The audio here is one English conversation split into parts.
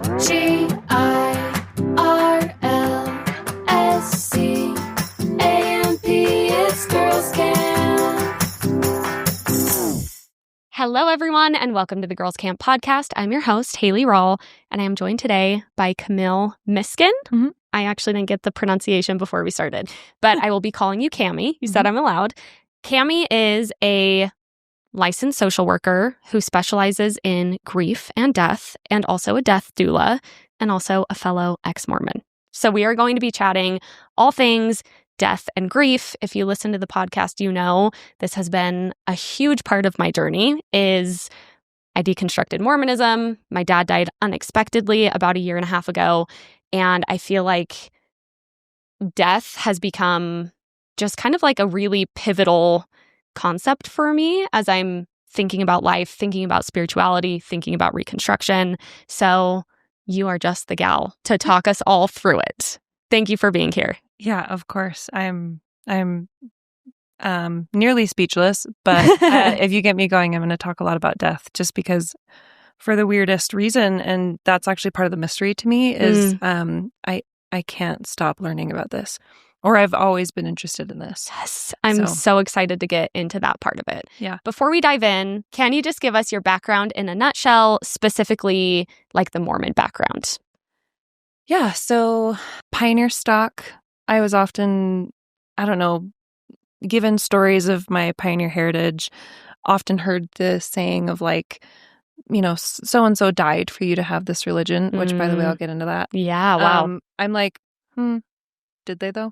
it's Girls Camp. Hello, everyone, and welcome to the Girls Camp podcast. I'm your host, Haley Rawl, and I am joined today by Camille Miskin. Mm-hmm. I actually didn't get the pronunciation before we started, but I will be calling you Cami. You said I'm allowed. Cami is a licensed social worker who specializes in grief and death, and also a death doula, and also a fellow ex-Mormon. So we are going to be chatting all things death and grief. If you listen to the podcast, you know this has been a huge part of my journey. I deconstructed Mormonism. My dad died unexpectedly about 1.5 years ago, and I feel like death has become just kind of like a really pivotal concept for me as I'm thinking about life, thinking about spirituality, thinking about reconstruction. So you are just the gal to talk us all through it. Thank you for being here. Yeah, of course. I'm nearly speechless, but if you get me going, I'm going to talk a lot about death just because for the weirdest reason, and that's actually part of the mystery to me, is I can't stop learning about this. Or I've always been interested in this. Yes, I'm so excited to get into that part of it. Yeah. Before we dive in, can you just give us your background in a nutshell, specifically like the Mormon background? Yeah, so pioneer stock. I was often, given stories of my pioneer heritage, often heard the saying of like, so-and-so died for you to have this religion, which, by the way, I'll get into that. Yeah, wow. I'm like, did they though?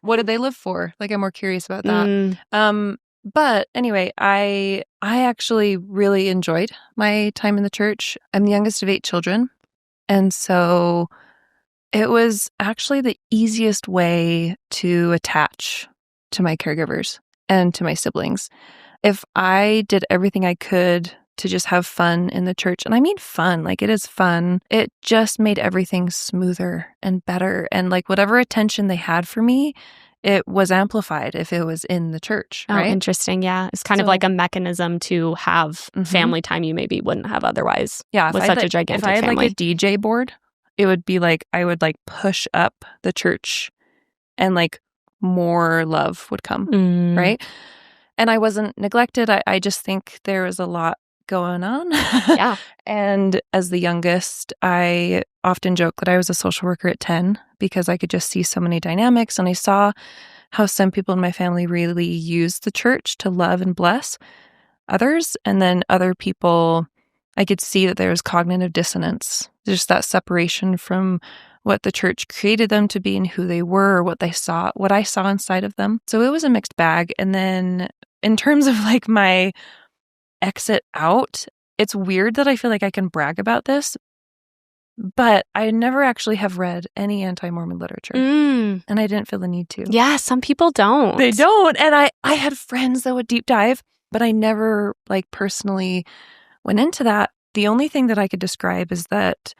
What did they live for? Like, I'm more curious about that. But anyway, I actually really enjoyed my time in the church. I'm the youngest of 8 children. And so it was actually the easiest way to attach to my caregivers and to my siblings. If I did everything I could to just have fun in the church, and I mean fun, like it is fun, it just made everything smoother and better. And like whatever attention they had for me, it was amplified if it was in the church, right? Oh, interesting. Yeah. It's kind of like a mechanism to have family time you maybe wouldn't have otherwise. Yeah. With such a gigantic family. If I had like a DJ board, it would be like I would like push up the church and like more love would come, right? And I wasn't neglected. I just think there was a lot going on. Yeah. And as the youngest, I often joke that I was a social worker at 10 because I could just see so many dynamics. And I saw how some people in my family really used the church to love and bless others. And then other people, I could see that there was cognitive dissonance, just that separation from what the church created them to be and who they were, or what I saw inside of them. So it was a mixed bag. And then in terms of like my exit out, it's weird that I feel like I can brag about this, but I never actually have read any anti-Mormon literature. And I didn't feel the need to. Yeah, some people don't. They don't. And I had friends that would deep dive, but I never like personally went into that. The only thing that I could describe is that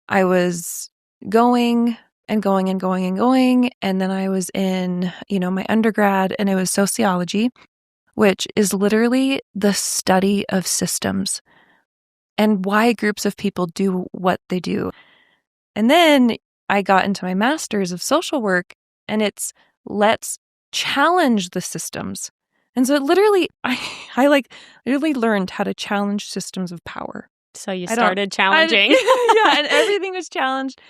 I was going and going and going and going. And then I was in, my undergrad, and it was sociology, which is literally the study of systems and why groups of people do what they do. And then I got into my master's of social work, and it's let's challenge the systems. And so literally, I like literally learned how to challenge systems of power. So you started challenging. Yeah, and everything was challenged.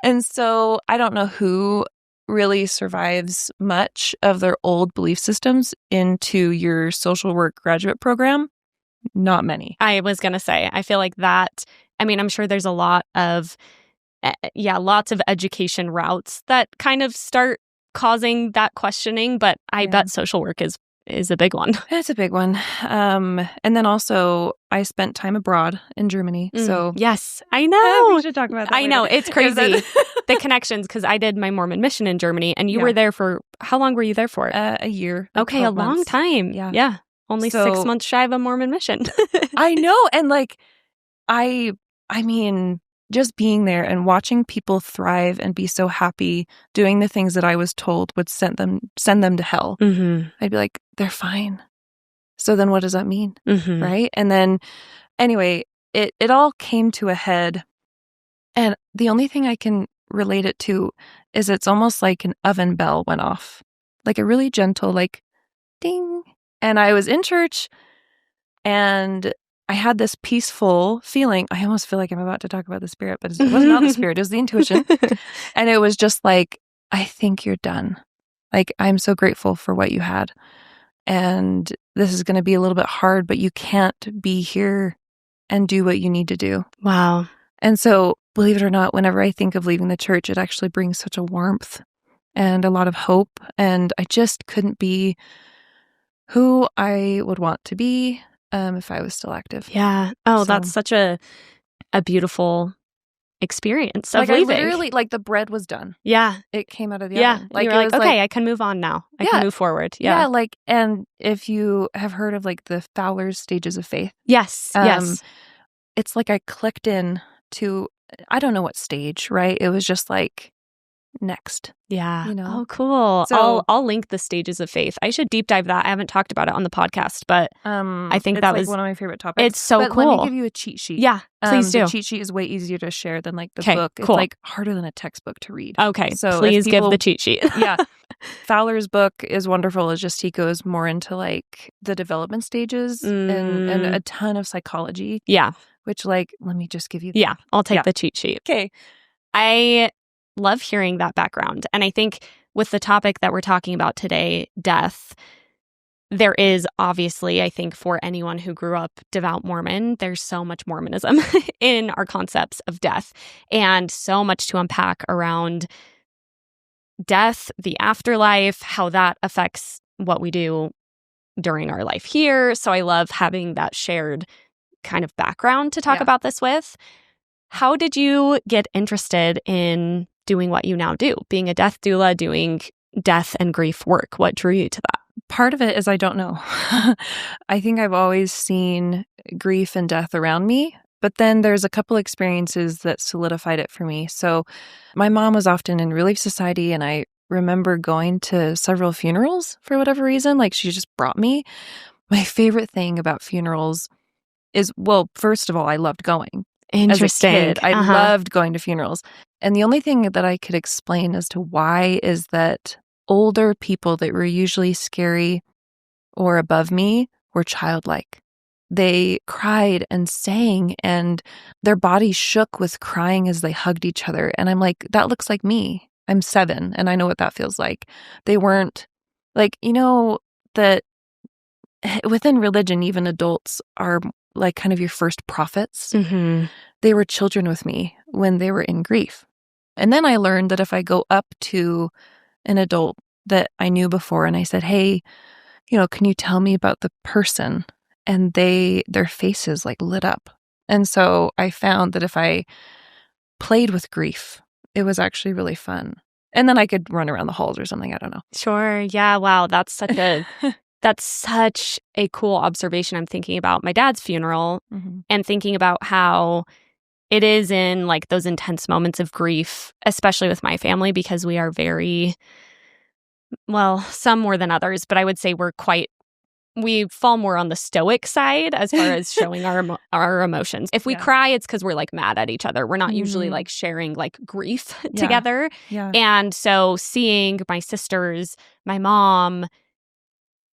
And so I don't know who really survives much of their old belief systems into your social work graduate program. Not many. I was going to say, I feel like that, I'm sure there's a lot of, lots of education routes that kind of start causing that questioning, but I bet social work is a big one. It's a big one. And then also I spent time abroad in Germany. So yes, I know. We should talk about that later. Know. It's crazy. The connections, because I did my Mormon mission in Germany, and you were there for, how long were you there for? A year. Okay, a long time. Yeah. Only 6 months shy of a Mormon mission. I know. And like, I mean, just being there and watching people thrive and be so happy doing the things that I was told would send them to hell. I'd be like, they're fine. So then what does that mean? Right? And then anyway, it all came to a head. And the only thing I can relate it to is it's almost like an oven bell went off, like a really gentle, like ding. And I was in church and I had this peaceful feeling. I almost feel like I'm about to talk about the Spirit, but it was not the Spirit, it was the intuition. And it was just like, I think you're done. Like, I'm so grateful for what you had. And this is going to be a little bit hard, but you can't be here and do what you need to do. Wow. And so, believe it or not, whenever I think of leaving the church, it actually brings such a warmth and a lot of hope. And I just couldn't be who I would want to be if I was still active. Yeah. Oh, that's such a beautiful experience of like leaving. I literally, like, the bread was done. Yeah. It came out of the oven. Like, you were like, okay, I can move on now. I can move forward. Yeah. Yeah, like, and if you have heard of, like, the Fowler's stages of faith. Yes. Yes. It's like I clicked in to, I don't know what stage, right? It was just like, next. Yeah. You know? Oh, cool. So, I'll link the stages of faith. I should deep dive that. I haven't talked about it on the podcast, but I think that was one of my favorite topics. It's so but cool. Let me give you a cheat sheet. Yeah, please do. The cheat sheet is way easier to share than like the book. Cool. It's like harder than a textbook to read. Okay, so please give the cheat sheet. Yeah. Fowler's book is wonderful. It's just he goes more into like the development stages and a ton of psychology. Yeah. Which, like, let me just give you that. Yeah, I'll take the cheat sheet. Okay. I love hearing that background. And I think with the topic that we're talking about today, death, there is obviously, I think, for anyone who grew up devout Mormon, there's so much Mormonism in our concepts of death and so much to unpack around death, the afterlife, how that affects what we do during our life here. So I love having that shared kind of background to talk about this with. How did you get interested in doing what you now do, being a death doula, doing death and grief work? What drew you to that? Part of it is I don't know. I think I've always seen grief and death around me, but then there's a couple experiences that solidified it for me. So my mom was often in Relief Society, and I remember going to several funerals for whatever reason. Like, she just brought me. My favorite thing about funerals is, well, first of all, I loved going. Interesting. As a kid, I loved going to funerals. And the only thing that I could explain as to why is that older people that were usually scary or above me were childlike. They cried and sang, and their bodies shook with crying as they hugged each other. And I'm like, that looks like me. I'm 7, and I know what that feels like. They weren't like, that within religion, even adults are like kind of your first prophets. Mm-hmm. They were children with me when they were in grief. And then I learned that if I go up to an adult that I knew before and I said, hey, can you tell me about the person? And their faces like lit up. And so I found that if I played with grief, it was actually really fun. And then I could run around the halls or something. I don't know. Sure. Yeah. Wow. That's such a cool observation. I'm thinking about my dad's funeral and thinking about how it is in like those intense moments of grief, especially with my family, because we are very, well, some more than others, but I would say we fall more on the stoic side as far as showing our emotions. If we cry, it's because we're like mad at each other. We're not usually like sharing like grief together. Yeah. And so seeing my sisters, my mom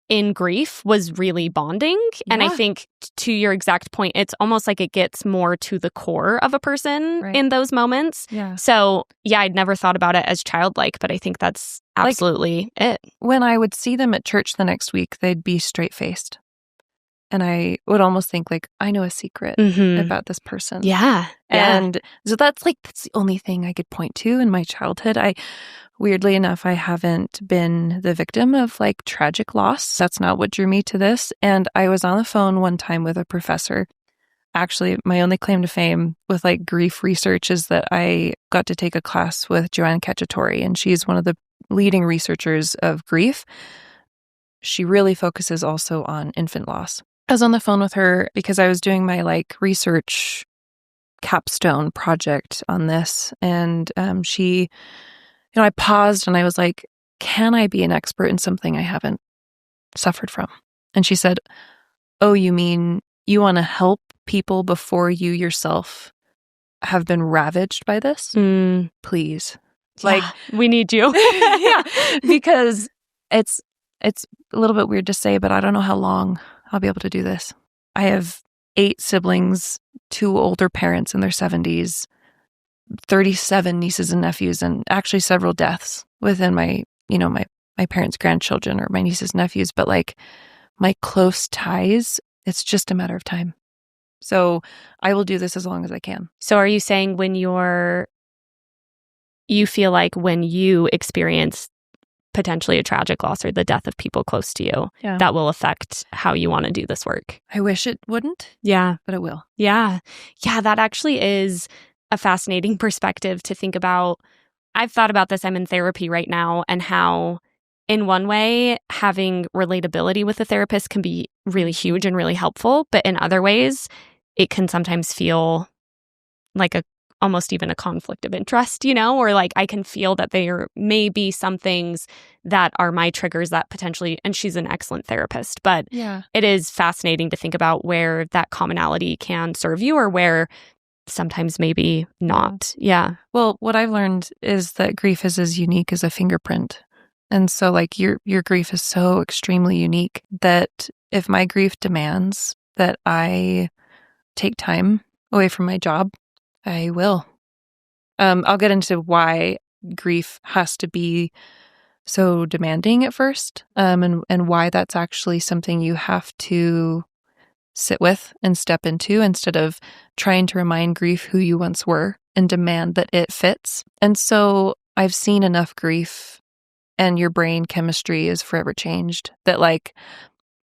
in grief was really bonding. Yeah. And I think to your exact point, it's almost like it gets more to the core of a person in those moments. Yeah. So I'd never thought about it as childlike, but I think that's absolutely it. When I would see them at church the next week, they'd be straight-faced. And I would almost think like, I know a secret about this person. Yeah. And so that's the only thing I could point to in my childhood. Weirdly enough, I haven't been the victim of like tragic loss. That's not what drew me to this. And I was on the phone one time with a professor. Actually, my only claim to fame with like grief research is that I got to take a class with Joanne Cacciatore, and she's one of the leading researchers of grief. She really focuses also on infant loss. I was on the phone with her because I was doing my like research capstone project on this. And she, I paused and I was like, can I be an expert in something I haven't suffered from? And she said, oh, you mean you want to help people before you yourself have been ravaged by this, please. Like, we need you. Yeah, because it's a little bit weird to say, but I don't know how long I'll be able to do this. I have 8 siblings, 2 older parents in their 70s, 37 nieces and nephews, and actually several deaths within my parents' grandchildren or my nieces and nephews. But like my close ties, it's just a matter of time. So I will do this as long as I can. So are you saying when you feel like when you experience potentially a tragic loss or the death of people close to you, that will affect how you want to do this work? I wish it wouldn't. Yeah. But it will. Yeah. Yeah, that actually is a fascinating perspective to think about. I've thought about this. I'm in therapy right now, and how in one way, having relatability with a therapist can be really huge and really helpful. But in other ways, it can sometimes feel like almost even a conflict of interest, or like I can feel that there may be some things that are my triggers that potentially, and she's an excellent therapist, but it is fascinating to think about where that commonality can serve you or where sometimes maybe not. Yeah. Well, what I've learned is that grief is as unique as a fingerprint. And so like your grief is so extremely unique that if my grief demands that I take time away from my job, I will. I'll get into why grief has to be so demanding at first, and why that's actually something you have to sit with and step into instead of trying to remind grief who you once were and demand that it fits. And so I've seen enough grief, and your brain chemistry is forever changed that like,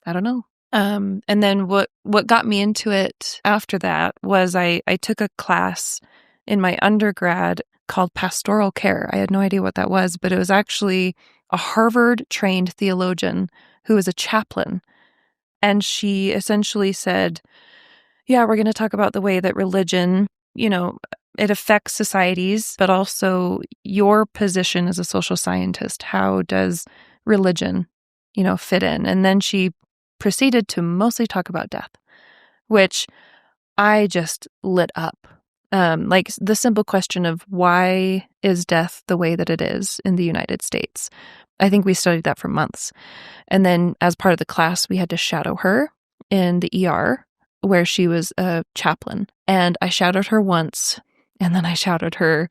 I don't know. And then what got me into it after that was I took a class in my undergrad called pastoral care. I had no idea what that was, but it was actually a Harvard-trained theologian who was a chaplain. And she essentially said, yeah, we're going to talk about the way that religion, it affects societies, but also your position as a social scientist. How does religion, fit in? And then she proceeded to mostly talk about death, which I just lit up. Like the simple question of why is death the way that it is in the United States? I think we studied that for months. And then as part of the class, we had to shadow her in the ER where she was a chaplain. And I shadowed her once, and then I shadowed her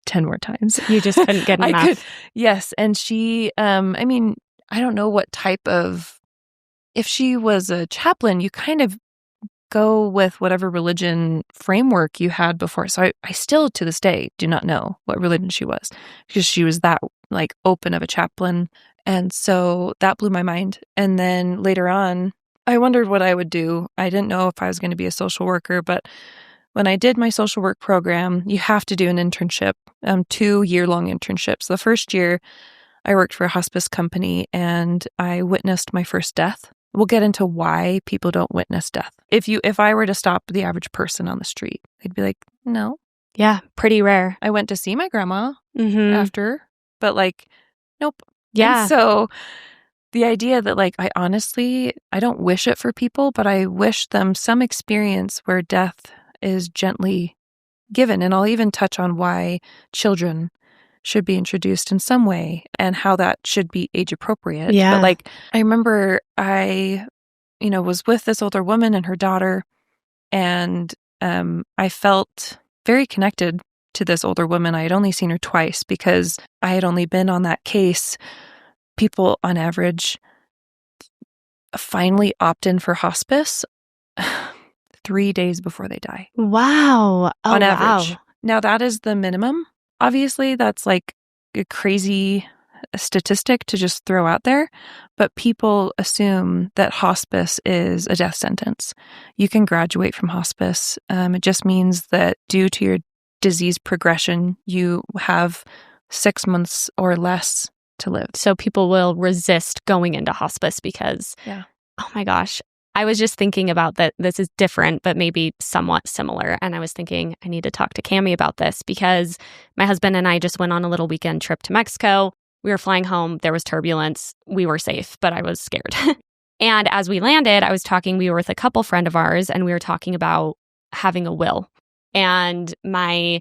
10 more times. You just couldn't get enough. Yes. And she, I don't know what type of, if she was a chaplain, you kind of go with whatever religion framework you had before. So I still to this day do not know what religion she was, because she was that like open of a chaplain. And so that blew my mind. And then later on, I wondered what I would do. I didn't know if I was going to be a social worker, but when I did my social work program, you have to do an internship, 2 year-long internships. The first year I worked for a hospice company and I witnessed my first death. We'll get into why people don't witness death. If I were to stop the average person on the street, they'd be like, no. Yeah, pretty rare. I went to see my grandma after, but like, nope. Yeah. And so the idea that like, I don't wish it for people, but I wish them some experience where death is gently given. And I'll even touch on why children should be introduced in some way and how that should be age appropriate. Yeah. But like, I remember I, was with this older woman and her daughter, and I felt very connected to this older woman. I had only seen her twice because I had only been on that case. People on average finally opt in for hospice 3 days before they die. Wow. Oh, on average. Wow. Now that is the minimum. Obviously, that's like a crazy statistic to just throw out there, but people assume that hospice is a death sentence. You can graduate from hospice. It just means that due to your disease progression, you have 6 months or less to live. So people will resist going into hospice because, oh my gosh, I was just thinking about that. This is different, but maybe somewhat similar. And I was thinking I need to talk to Cammie about this because my husband and I just went on a little weekend trip to Mexico. We were flying home. There was turbulence. We were safe, but I was scared. And as we landed, we were with a couple friend of ours, and we were talking about having a will. And my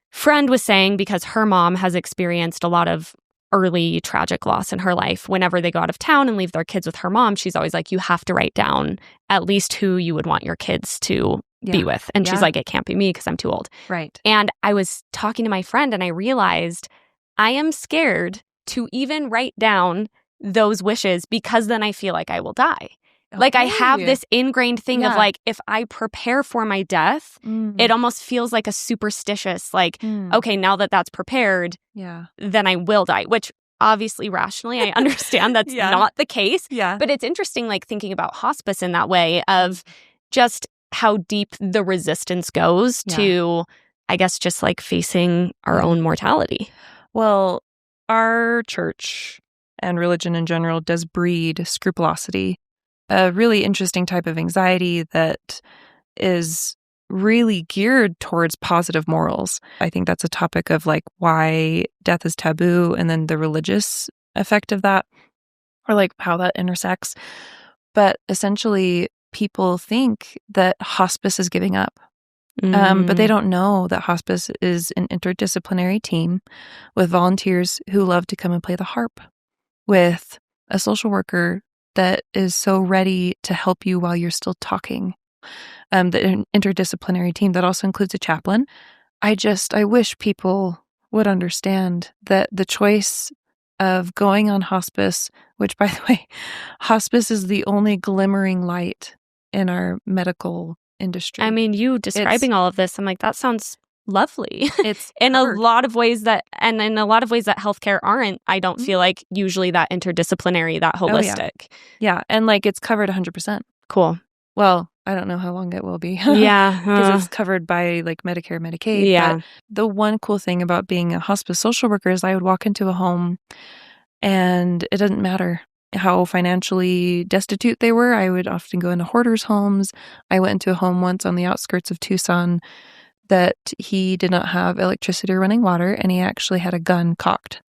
friend was saying, because her mom has experienced a lot of early tragic loss in her life, whenever they go out of town and leave their kids with her mom, she's always like, you have to write down at least who you would want your kids to be with. And she's like, it can't be me because I'm too old. Right. And I was talking to my friend and I realized I am scared to even write down those wishes because then I feel like I will die. Okay. Like I have this ingrained thing of like, if I prepare for my death, it almost feels like a superstitious, like, okay, now that that's prepared, then I will die, which obviously rationally I understand that's not the case. Yeah. But it's interesting, like thinking about hospice in that way of just how deep the resistance goes to, I guess, just like facing our own mortality. Well, our church and religion in general does breed scrupulosity, a really interesting type of anxiety that is really geared towards positive morals. I think that's a topic of like why death is taboo and then the religious effect of that, or like how that intersects. But essentially, people think that hospice is giving up. But they don't know that hospice is an interdisciplinary team with volunteers who love to come and play the harp, with a social worker that is so ready to help you while you're still talking. The interdisciplinary team that also includes a chaplain. I wish people would understand that the choice of going on hospice, which, by the way, hospice is the only glimmering light in our medical industry. I mean, you describing all of this, I'm like, that sounds lovely. It's in a lot of ways that healthcare aren't, I don't feel like usually that interdisciplinary, that holistic. Yeah. And like it's covered 100%. Cool. Well, I don't know how long it will be. Yeah. Because it's covered by like Medicare, Medicaid. Yeah. But the one cool thing about being a hospice social worker is I would walk into a home and it doesn't matter how financially destitute they were. I would often go into hoarders' homes. I went into a home once on the outskirts of Tucson that he did not have electricity or running water, and he actually had a gun cocked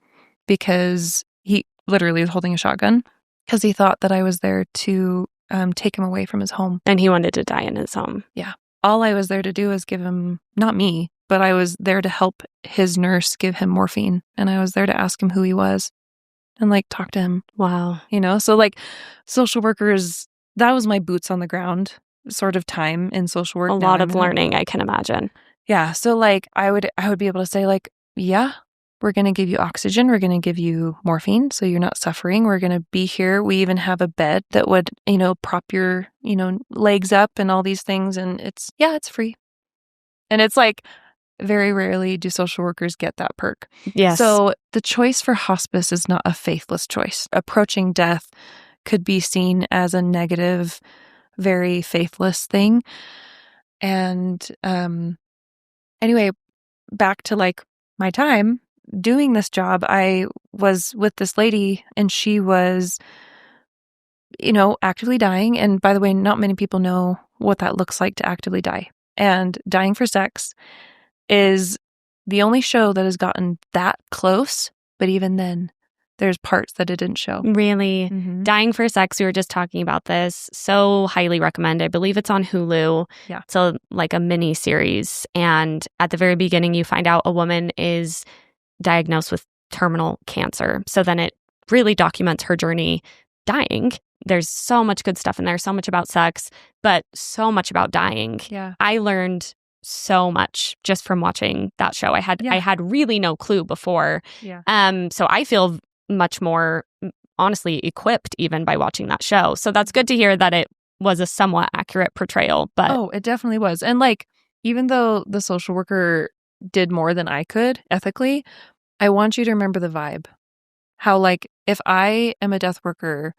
because he literally was holding a shotgun because he thought that I was there to take him away from his home. And he wanted to die in his home. Yeah. All I was there to do was give him, not me, but I was there to help his nurse give him morphine. And I was there to ask him who he was and like talk to him. Wow. You know, so like social workers, that was my boots on the ground sort of time in social work. A lot of learning, I can imagine. Yeah. So like I would be able to say like, yeah, we're going to give you oxygen. We're going to give you morphine so you're not suffering. We're going to be here. We even have a bed that would, prop your, legs up and all these things. And it's free. And it's like very rarely do social workers get that perk. Yes. So the choice for hospice is not a faithless choice. Approaching death could be seen as a negative, very faithless thing. And anyway, back to like my time doing this job, I was with this lady and she was, actively dying. And by the way, not many people know what that looks like to actively die. And Dying for Sex is the only show that has gotten that close. But even then, there's parts that it didn't show. Really? Mm-hmm. Dying for Sex, we were just talking about this. So highly recommend. I believe it's on Hulu. Yeah. It's like a mini series. And at the very beginning, you find out a woman is diagnosed with terminal cancer. So then it really documents her journey dying. There's so much good stuff in there, so much about sex, but so much about dying. Yeah. I learned so much just from watching that show. I had really no clue before. Yeah. So I feel much more honestly equipped even by watching that show. So that's good to hear that it was a somewhat accurate portrayal. But it definitely was. And like, even though the social worker did more than I could ethically, I want you to remember the vibe. How like, if I am a death worker,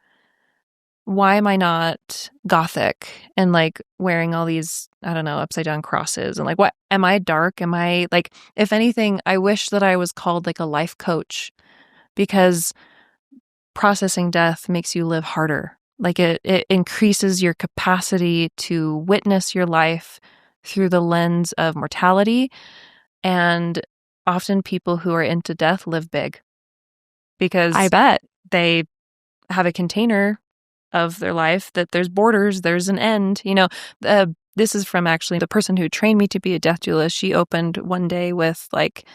why am I not gothic and like wearing all these, I don't know, upside down crosses and like, what am I dark? Am I like, if anything, I wish that I was called like a life coach, because processing death makes you live harder. Like it increases your capacity to witness your life through the lens of mortality. And often people who are into death live big because I bet they have a container of their life, that there's borders, there's an end. This is from actually the person who trained me to be a death doula. She opened one day with like,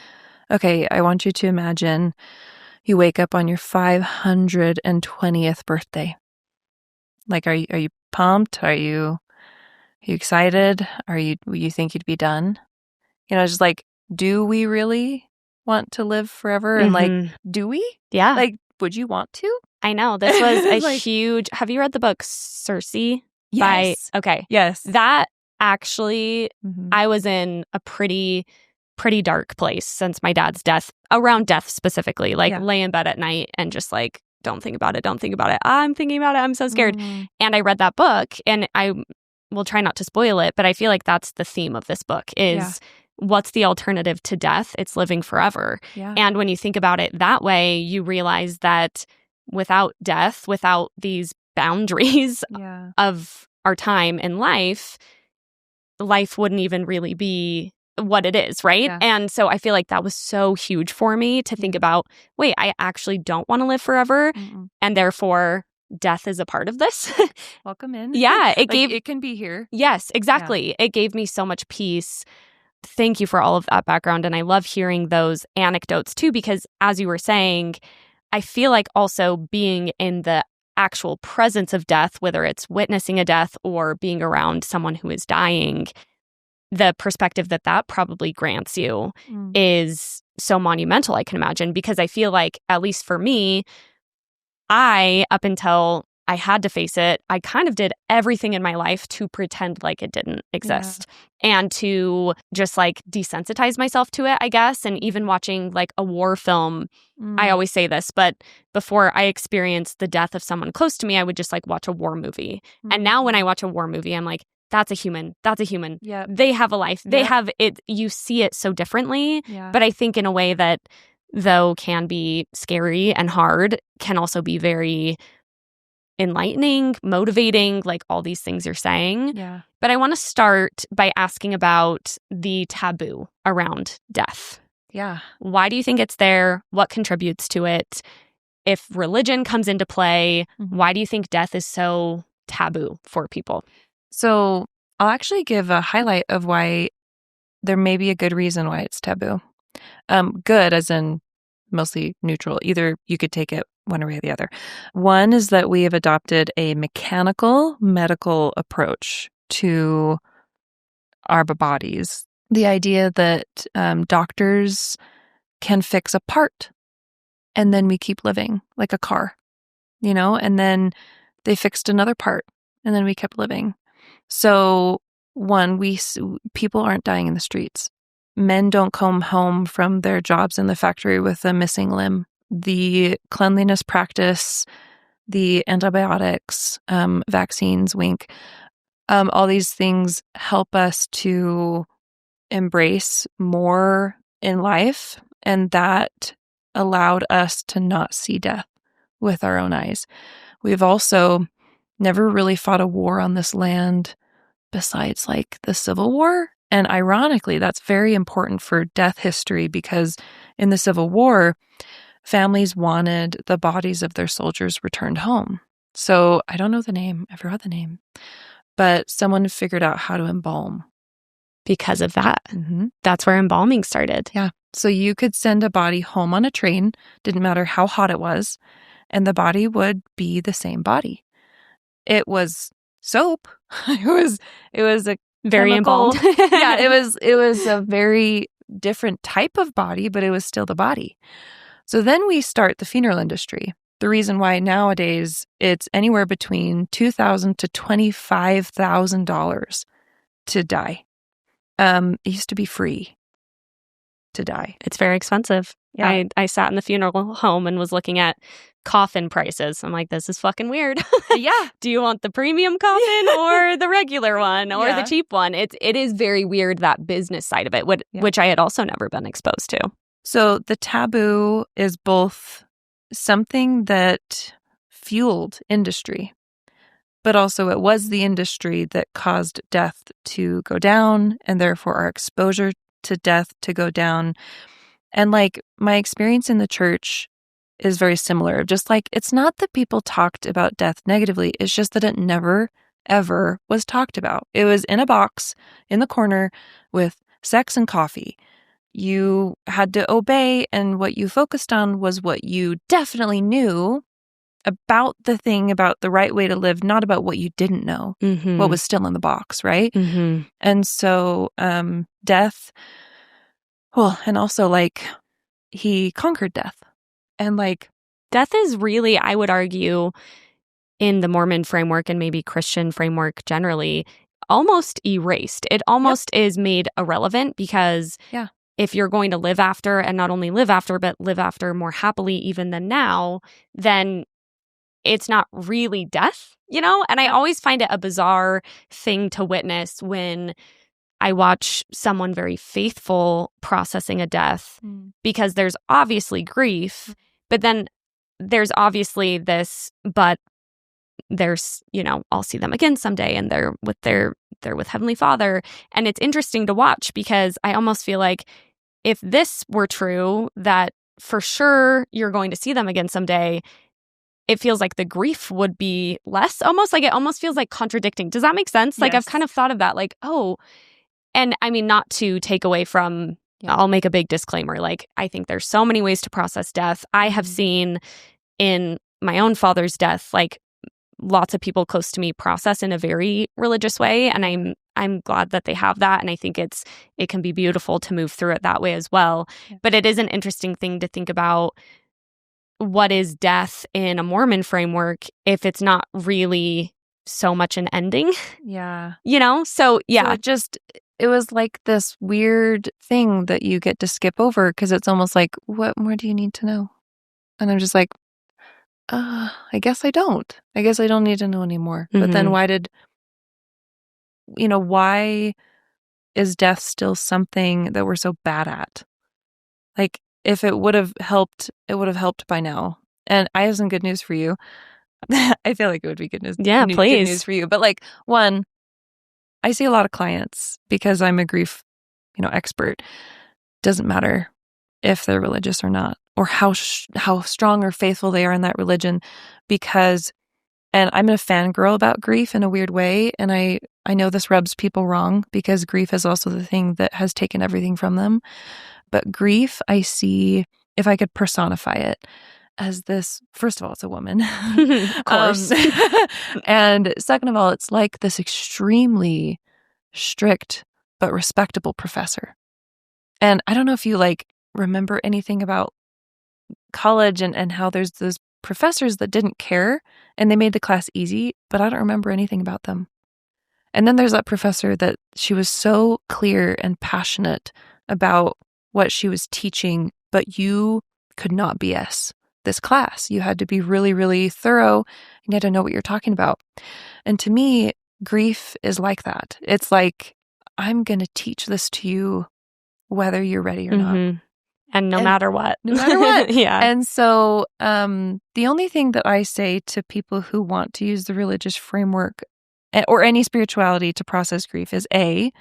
okay, I want you to imagine you wake up on your 520th birthday. Like, are you pumped? Are you excited? You think you'd be done? Just like, do we really want to live forever? And like, do we? Yeah. Like, would you want to? I know. This was a huge... Have you read the book Circe? Yes. Okay. Yes. That actually, I was in a pretty dark place since my dad's death, around death specifically. Like, lay in bed at night and just like, don't think about it. Don't think about it. I'm thinking about it. I'm so scared. And I read that book, and I will try not to spoil it, but I feel like that's the theme of this book is... What's the alternative to death? It's living forever. Yeah. And when you think about it that way, you realize that without death, without these boundaries of our time in life wouldn't even really be what it is, right? Yeah. And so I feel like that was so huge for me to think about, wait, I actually don't want to live forever. And therefore, death is a part of this. Welcome in. Yeah. It can be here. Yes, exactly. Yeah. It gave me so much peace. Thank you for all of that background. And I love hearing those anecdotes too, because as you were saying, I feel like also being in the actual presence of death, whether it's witnessing a death or being around someone who is dying, the perspective that probably grants you is so monumental, I can imagine, because I feel like, at least for me, up until I had to face it, I kind of did everything in my life to pretend like it didn't exist and to just like desensitize myself to it, I guess. And even watching like a war film, I always say this, but before I experienced the death of someone close to me, I would just like watch a war movie. And now when I watch a war movie, I'm like, that's a human. That's a human. Yep. They have a life. They have it. You see it so differently. Yeah. But I think in a way that, though can be scary and hard, can also be very enlightening, motivating, like all these things you're saying. Yeah. But I want to start by asking about the taboo around death. Yeah. Why do you think it's there? What contributes to it? If religion comes into play, why do you think death is so taboo for people? So I'll actually give a highlight of why there may be a good reason why it's taboo. Good as in mostly neutral. Either you could take it one way or the other. One is that we have adopted a mechanical medical approach to our bodies. The idea that doctors can fix a part and then we keep living like a car, and then they fixed another part and then we kept living. So one, people aren't dying in the streets. Men don't come home from their jobs in the factory with a missing limb. The cleanliness practice, the antibiotics, vaccines, wink, all these things help us to embrace more in life. And that allowed us to not see death with our own eyes. We've also never really fought a war on this land besides like the Civil War. And ironically, that's very important for death history because in the Civil War, families wanted the bodies of their soldiers returned home. So I don't know the name. I forgot the name. But someone figured out how to embalm. Because of that. That's where embalming started. Yeah. So you could send a body home on a train, didn't matter how hot it was, and the body would be the same body. It was soap. It was a very chemical. Embalmed. Yeah, it was a very different type of body, but it was still the body. So then we start the funeral industry. The reason why nowadays it's anywhere between $2,000 to $25,000 to die. It used to be free to die. It's very expensive. Yeah. I sat in the funeral home and was looking at coffin prices. I'm like, this is fucking weird. Yeah. Do you want the premium coffin or the regular one or the cheap one? It is very weird, that business side of it, which I had also never been exposed to. So the taboo is both something that fueled industry, but also it was the industry that caused death to go down and therefore our exposure to death to go down. And like my experience in the church, is very similar. Just like, it's not that people talked about death negatively, it's just that it never, ever was talked about. It was in a box in the corner with sex and coffee. You had to obey, and what you focused on was what you definitely knew about the thing, about the right way to live, not about what you didn't know, what was still in the box, right? And so death, well, and also like he conquered death. And like death is really, I would argue, in the Mormon framework and maybe Christian framework generally, almost erased. It almost is made irrelevant because if you're going to live after, and not only live after, but live after more happily even than now, then it's not really death, you know? And I always find it a bizarre thing to witness when I watch someone very faithful processing a death, because there's obviously grief, but then there's obviously this, but there's, you know, I'll see them again someday, and they're with Heavenly Father. And it's interesting to watch, because I almost feel like if this were true, that for sure you're going to see them again someday, it feels like the grief would be less, almost like it almost feels like contradicting. Does that make sense? Yes. Like I've kind of thought of that, like, oh, and I mean, not to take away from, I'll make a big disclaimer. Like, I think there's so many ways to process death. I have seen in my own father's death, like lots of people close to me process in a very religious way. And I'm glad that they have that. And I think it can be beautiful to move through it that way as well. Yeah. But it is an interesting thing to think about. What is death in a Mormon framework if it's not really so much an ending? Yeah. You know? So, yeah. So it was like this weird thing that you get to skip over, because it's almost like, what more do you need to know? And I'm just like, I guess I don't. I guess I don't need to know anymore. But then why is death still something that we're so bad at? Like, if it would have helped, it would have helped by now. And I have some good news for you. I feel like it would be good news. Yeah, please. Good news for you. But like, one, I see a lot of clients, because I'm a grief, expert. Doesn't matter if they're religious or not, or how strong or faithful they are in that religion, because, and I'm a fangirl about grief in a weird way. And I know this rubs people wrong, because grief is also the thing that has taken everything from them. But grief, I see, if I could personify it, as this, first of all, it's a woman. Of course. And second of all, it's like this extremely strict but respectable professor. And I don't know if you remember anything about college and how there's those professors that didn't care and they made the class easy, but I don't remember anything about them. And then there's that professor that she was so clear and passionate about what she was teaching, but you could not BS this class. You had to be really, really thorough, and you had to know what you're talking about. And to me, grief is like that. It's like, I'm going to teach this to you whether you're ready or not. And no matter what. No matter what. Yeah. And so the only thing that I say to people who want to use the religious framework or any spirituality to process grief is A,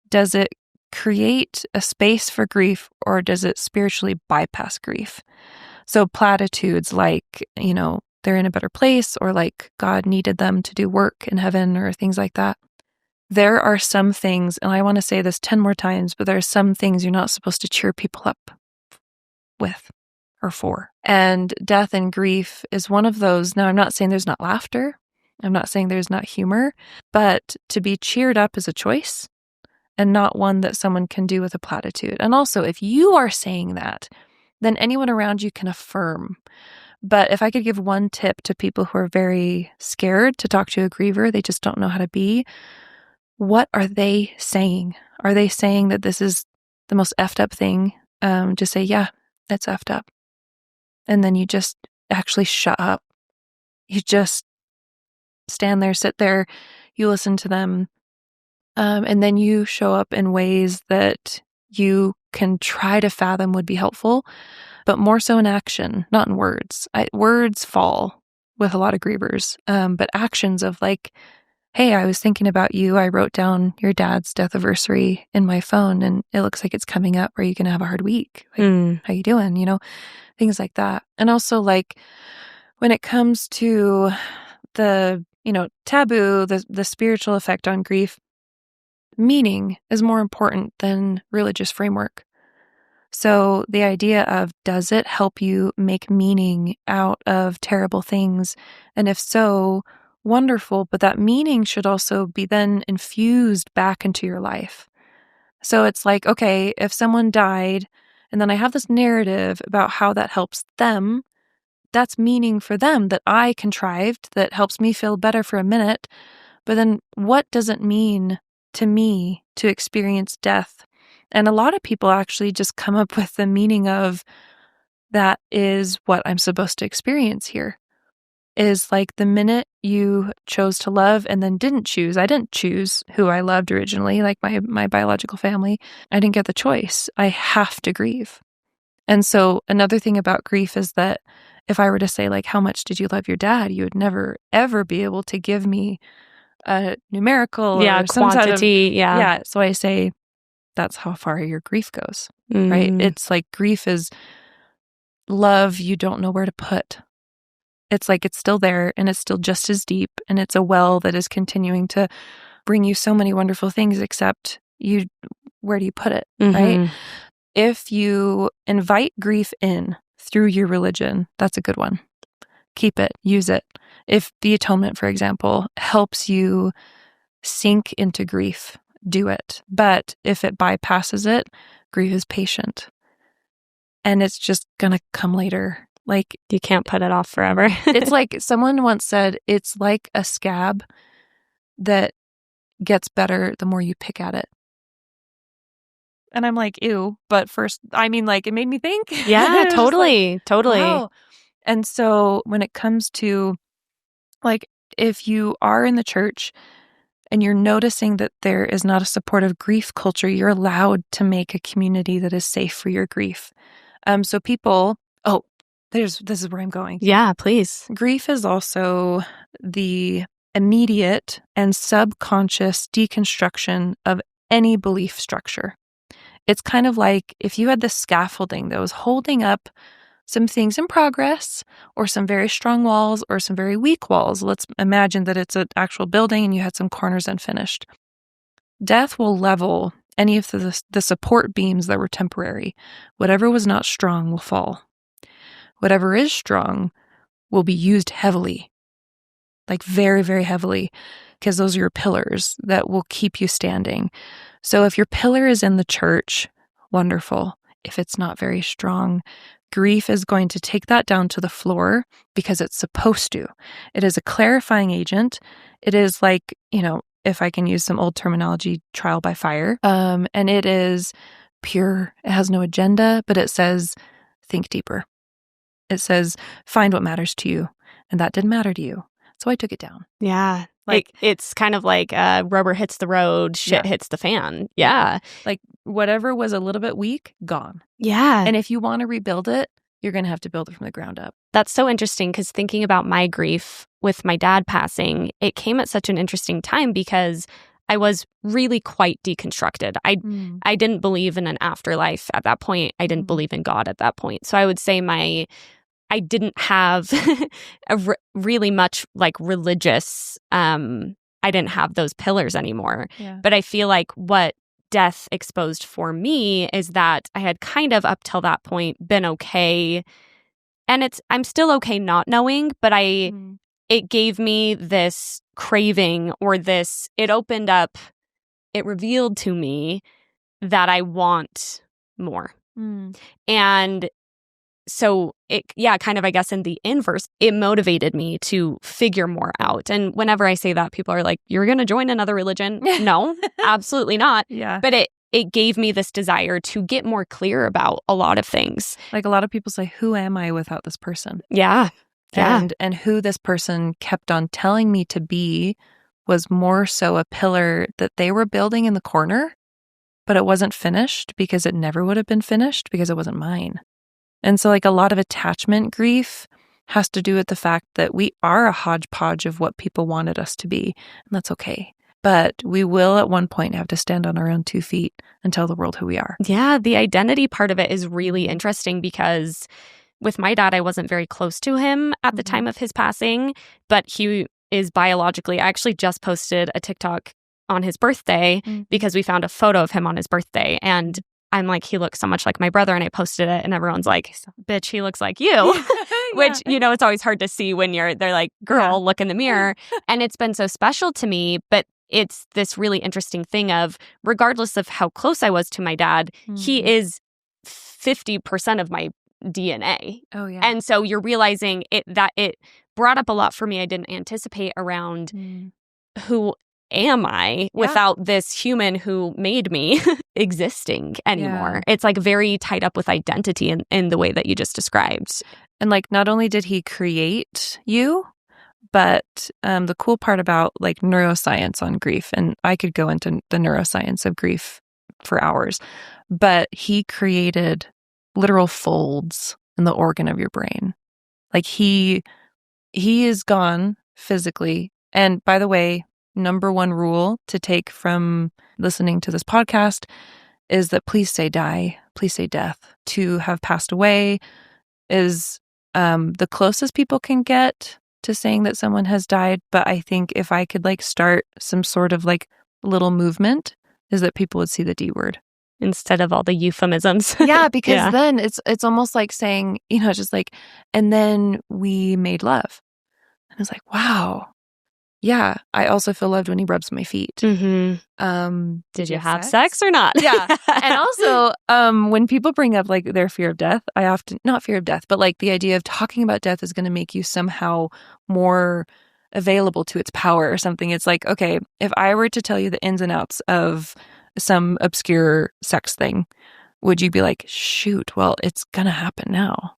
does it create a space for grief, or does it spiritually bypass grief? So platitudes like, they're in a better place, or like God needed them to do work in heaven, or things like that. There are some things, and I want to say this 10 more times, but there are some things you're not supposed to cheer people up with or for. And death and grief is one of those. Now, I'm not saying there's not laughter. I'm not saying there's not humor, but to be cheered up is a choice and not one that someone can do with a platitude. And also, if you are saying that, then anyone around you can affirm. But if I could give one tip to people who are very scared to talk to a griever, they just don't know how to be, what are they saying? Are they saying that this is the most effed up thing? Just say, yeah, it's effed up. And then you just actually shut up. You just stand there, sit there, you listen to them. And then you show up in ways that you can try to fathom would be helpful, but more so in action, not in words. Words fall with a lot of grievers, but actions of hey, I was thinking about you. I wrote down your dad's death anniversary in my phone, and it looks like it's coming up. Are you going to have a hard week? Like, how you doing? Things like that. And also, like, when it comes to the, taboo, the spiritual effect on grief, meaning is more important than religious framework. So the idea of, does it help you make meaning out of terrible things? And if so, wonderful, but that meaning should also be then infused back into your life. So it's like, okay, if someone died, and then I have this narrative about how that helps them, that's meaning for them that I contrived that helps me feel better for a minute. But then what does it mean to me to experience death? And a lot of people actually just come up with the meaning of, that is what I'm supposed to experience here. Is like the minute you chose to love and then didn't choose. I didn't choose who I loved originally, like my biological family. I didn't get the choice. I have to grieve. And so another thing about grief is that if I were to say, like, how much did you love your dad? You would never, ever be able to give me a numerical or some quantity. Yeah. So I say, that's how far your grief goes, right? It's like grief is love you don't know where to put. It's like it's still there and it's still just as deep, and it's a well that is continuing to bring you so many wonderful things, except where do you put it, right? If you invite grief in through your religion, that's a good one. Keep it, use it. If the atonement, for example, helps you sink into grief, do it. But if it bypasses it, grief is patient. And it's just going to come later. Like, you can't put it off forever. It's like someone once said, it's like a scab that gets better the more you pick at it. And I'm like, ew. But first, I mean, like, it made me think. Yeah, totally. Wow. And so when it comes to, like, if you are in the church and you're noticing that there is not a supportive grief culture, you're allowed to make a community that is safe for your grief. So people, this is where I'm going. Yeah, please. Grief is also the immediate and subconscious deconstruction of any belief structure. It's kind of like if you had this scaffolding that was holding up some things in progress, or some very strong walls, or some very weak walls. Let's imagine that it's an actual building and you had some corners unfinished. Death will level any of the support beams that were temporary. Whatever was not strong will fall. Whatever is strong will be used heavily, like very, very heavily, because those are your pillars that will keep you standing. So if your pillar is in the church, wonderful. If it's not very strong, grief is going to take that down to the floor because it's supposed to. It is a clarifying agent. It is like, if I can use some old terminology, trial by fire. And it is pure. It has no agenda, but it says, think deeper. It says, find what matters to you. And that didn't matter to you. So I took it down. Yeah. Like, it's kind of like rubber hits the road, shit hits the fan. Yeah. Like, whatever was a little bit weak, gone. Yeah. And if you want to rebuild it, you're going to have to build it from the ground up. That's so interesting, because thinking about my grief with my dad passing, it came at such an interesting time because I was really quite deconstructed. I didn't believe in an afterlife at that point. I didn't believe in God at that point. So I would say I didn't have really much like religious, I didn't have those pillars anymore. Yeah. But I feel like what death exposed for me is that I had kind of up till that point been okay. And I'm still okay not knowing, but it gave me this craving, or it opened up, it revealed to me that I want more. And so kind of, I guess, in the inverse, it motivated me to figure more out. And whenever I say that, people are like, you're going to join another religion? No, absolutely not. Yeah. But it gave me this desire to get more clear about a lot of things. Like, a lot of people say, who am I without this person? Yeah. Yeah. And who this person kept on telling me to be was more so a pillar that they were building in the corner, but it wasn't finished because it never would have been finished because it wasn't mine. And so, like, a lot of attachment grief has to do with the fact that we are a hodgepodge of what people wanted us to be, and that's okay. But we will at one point have to stand on our own 2 feet and tell the world who we are. Yeah, the identity part of it is really interesting because with my dad, I wasn't very close to him at the time of his passing, but he is biologically, I actually just posted a TikTok on his birthday because we found a photo of him on his birthday. And I'm like, he looks so much like my brother. And I posted it and everyone's like, bitch, he looks like you. Which, you know, it's always hard to see when they're like, girl, look in the mirror. And it's been so special to me. But it's this really interesting thing of, regardless of how close I was to my dad, he is 50% of my DNA. Oh, yeah. And so you're realizing that it brought up a lot for me I didn't anticipate around who am I without this human who made me existing anymore. It's like very tied up with identity in the way that you just described. And like, not only did he create you, but the cool part about like neuroscience on grief, and I could go into the neuroscience of grief for hours, but he created literal folds in the organ of your brain. Like he is gone physically. And by the way, number one rule to take from listening to this podcast is that please say die, please say death. To have passed away is the closest people can get to saying that someone has died. But I think if I could like start some sort of like little movement, is that people would see the D word. Instead of all the euphemisms. Yeah, because then it's almost like saying, you know, just like, and then we made love. And it's like, wow. Yeah, I also feel loved when he rubs my feet. Did you have sex or not? Yeah. And also, when people bring up like their fear of death, I often, not fear of death, but like the idea of talking about death is going to make you somehow more available to its power or something. It's like, okay, if I were to tell you the ins and outs of some obscure sex thing, would you be like, shoot, well, it's going to happen now?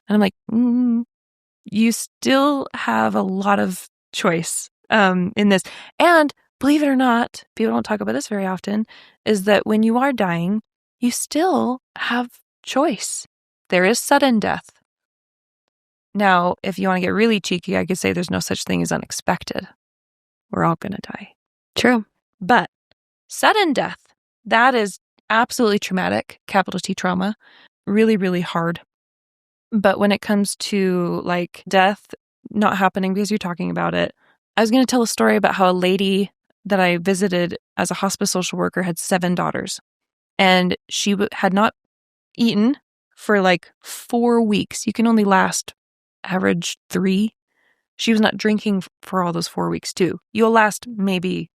And I'm like, you still have a lot of choice in this. And believe it or not, people don't talk about this very often, is that when you are dying, you still have choice. There is sudden death. Now, if you want to get really cheeky, I could say there's no such thing as unexpected. We're all going to die. True. But sudden death, that is absolutely traumatic, capital T trauma, really, really hard. But when it comes to like death not happening because you're talking about it, I was going to tell a story about how a lady that I visited as a hospice social worker had 7 daughters. And she had not eaten for like 4 weeks. You can only last average 3. She was not drinking for all those 4 weeks too. You'll last maybe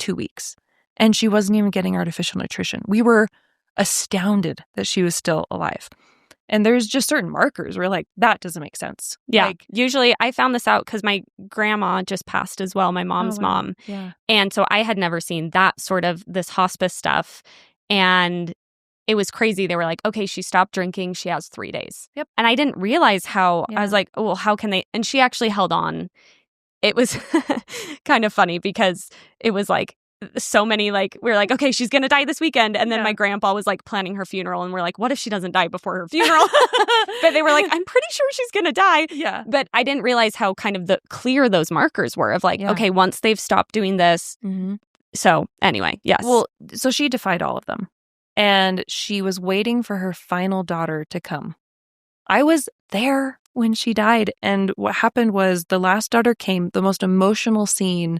2 weeks. And she wasn't even getting artificial nutrition. We were astounded that she was still alive. And there's just certain markers where like, that doesn't make sense. Yeah. Like, usually I found this out because my grandma just passed as well, my mom's mom. Yeah. And so I had never seen that sort of this hospice stuff. And it was crazy. They were like, okay, she stopped drinking. She has 3 days. Yep. And I didn't realize how, I was like, oh, well, how can they? And she actually held on. It was kind of funny because it was like, so many, like, we were like, okay, she's gonna die this weekend. And then my grandpa was like planning her funeral and we're like, what if she doesn't die before her funeral? But they were like, I'm pretty sure she's gonna die. Yeah. But I didn't realize how kind of clear those markers were of like, okay, once they've stopped doing this. So anyway, yes. Well, so she defied all of them. And she was waiting for her final daughter to come. I was there when she died. And what happened was the last daughter came, the most emotional scene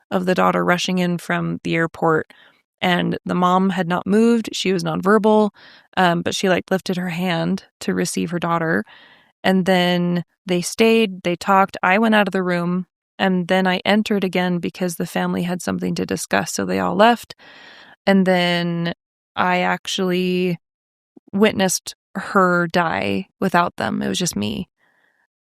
of the daughter rushing in from the airport, and the mom had not moved. She was nonverbal, but she like lifted her hand to receive her daughter. And then they stayed, they talked. I went out of the room, and then I entered again because the family had something to discuss. So they all left. And then I actually witnessed her die without them. It was just me.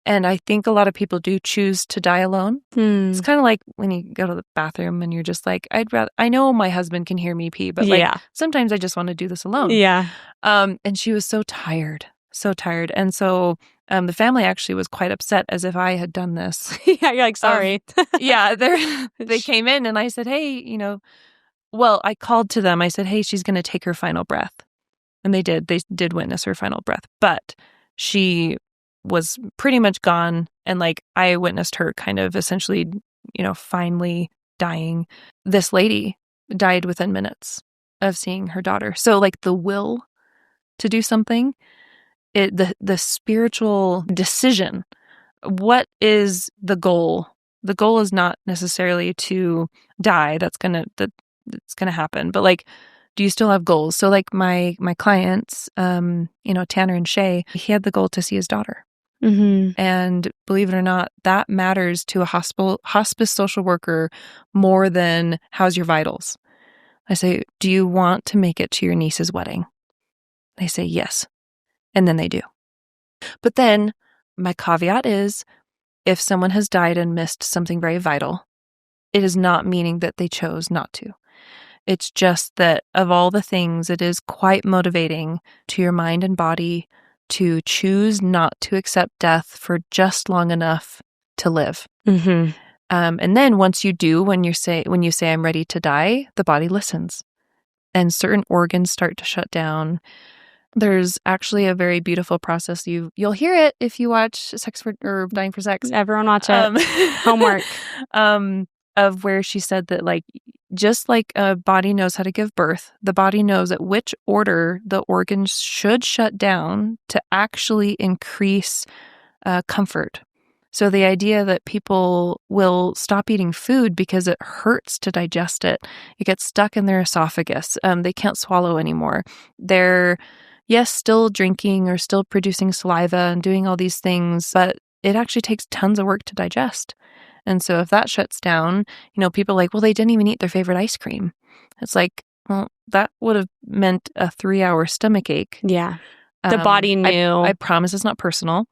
And I think a lot of people do choose to die alone. It's kind of like when you go to the bathroom and you're just like, I know my husband can hear me pee, but like sometimes I just want to do this alone. Yeah. And she was so tired. And so the family actually was quite upset, as if I had done this. Yeah, you're like, sorry. They came in and I said, hey, I called to them. I said, hey, she's going to take her final breath. And they did. They did witness her final breath. But she was pretty much gone. And like I witnessed her kind of essentially, finally dying. This lady died within minutes of seeing her daughter. So like the will to do something, the spiritual decision, what is the goal? The goal is not necessarily to die. That's gonna happen. But like, do you still have goals? So like my clients, Tanner and Shay, he had the goal to see his daughter. Mm-hmm. And believe it or not, that matters to a hospice social worker more than how's your vitals. I say, do you want to make it to your niece's wedding? They say yes. And then they do. But then my caveat is, if someone has died and missed something very vital, it is not meaning that they chose not to. It's just that of all the things, it is quite motivating to your mind and body to choose not to accept death for just long enough to live. Mm-hmm. And then once you do, when you say I'm ready to die, the body listens, and certain organs start to shut down. There's actually a very beautiful process. You'll hear it if you watch Dying for Sex. Everyone watch it. Homework. Of where she said that, like, just like a body knows how to give birth, the body knows at which order the organs should shut down to actually increase comfort. So the idea that people will stop eating food because it hurts to digest it, it gets stuck in their esophagus. They can't swallow anymore. They're, yes, still drinking or still producing saliva and doing all these things, but it actually takes tons of work to digest. And so if that shuts down, people are like, well, they didn't even eat their favorite ice cream. It's like, well, that would have meant a 3-hour stomach ache. Yeah. The body knew. I promise it's not personal.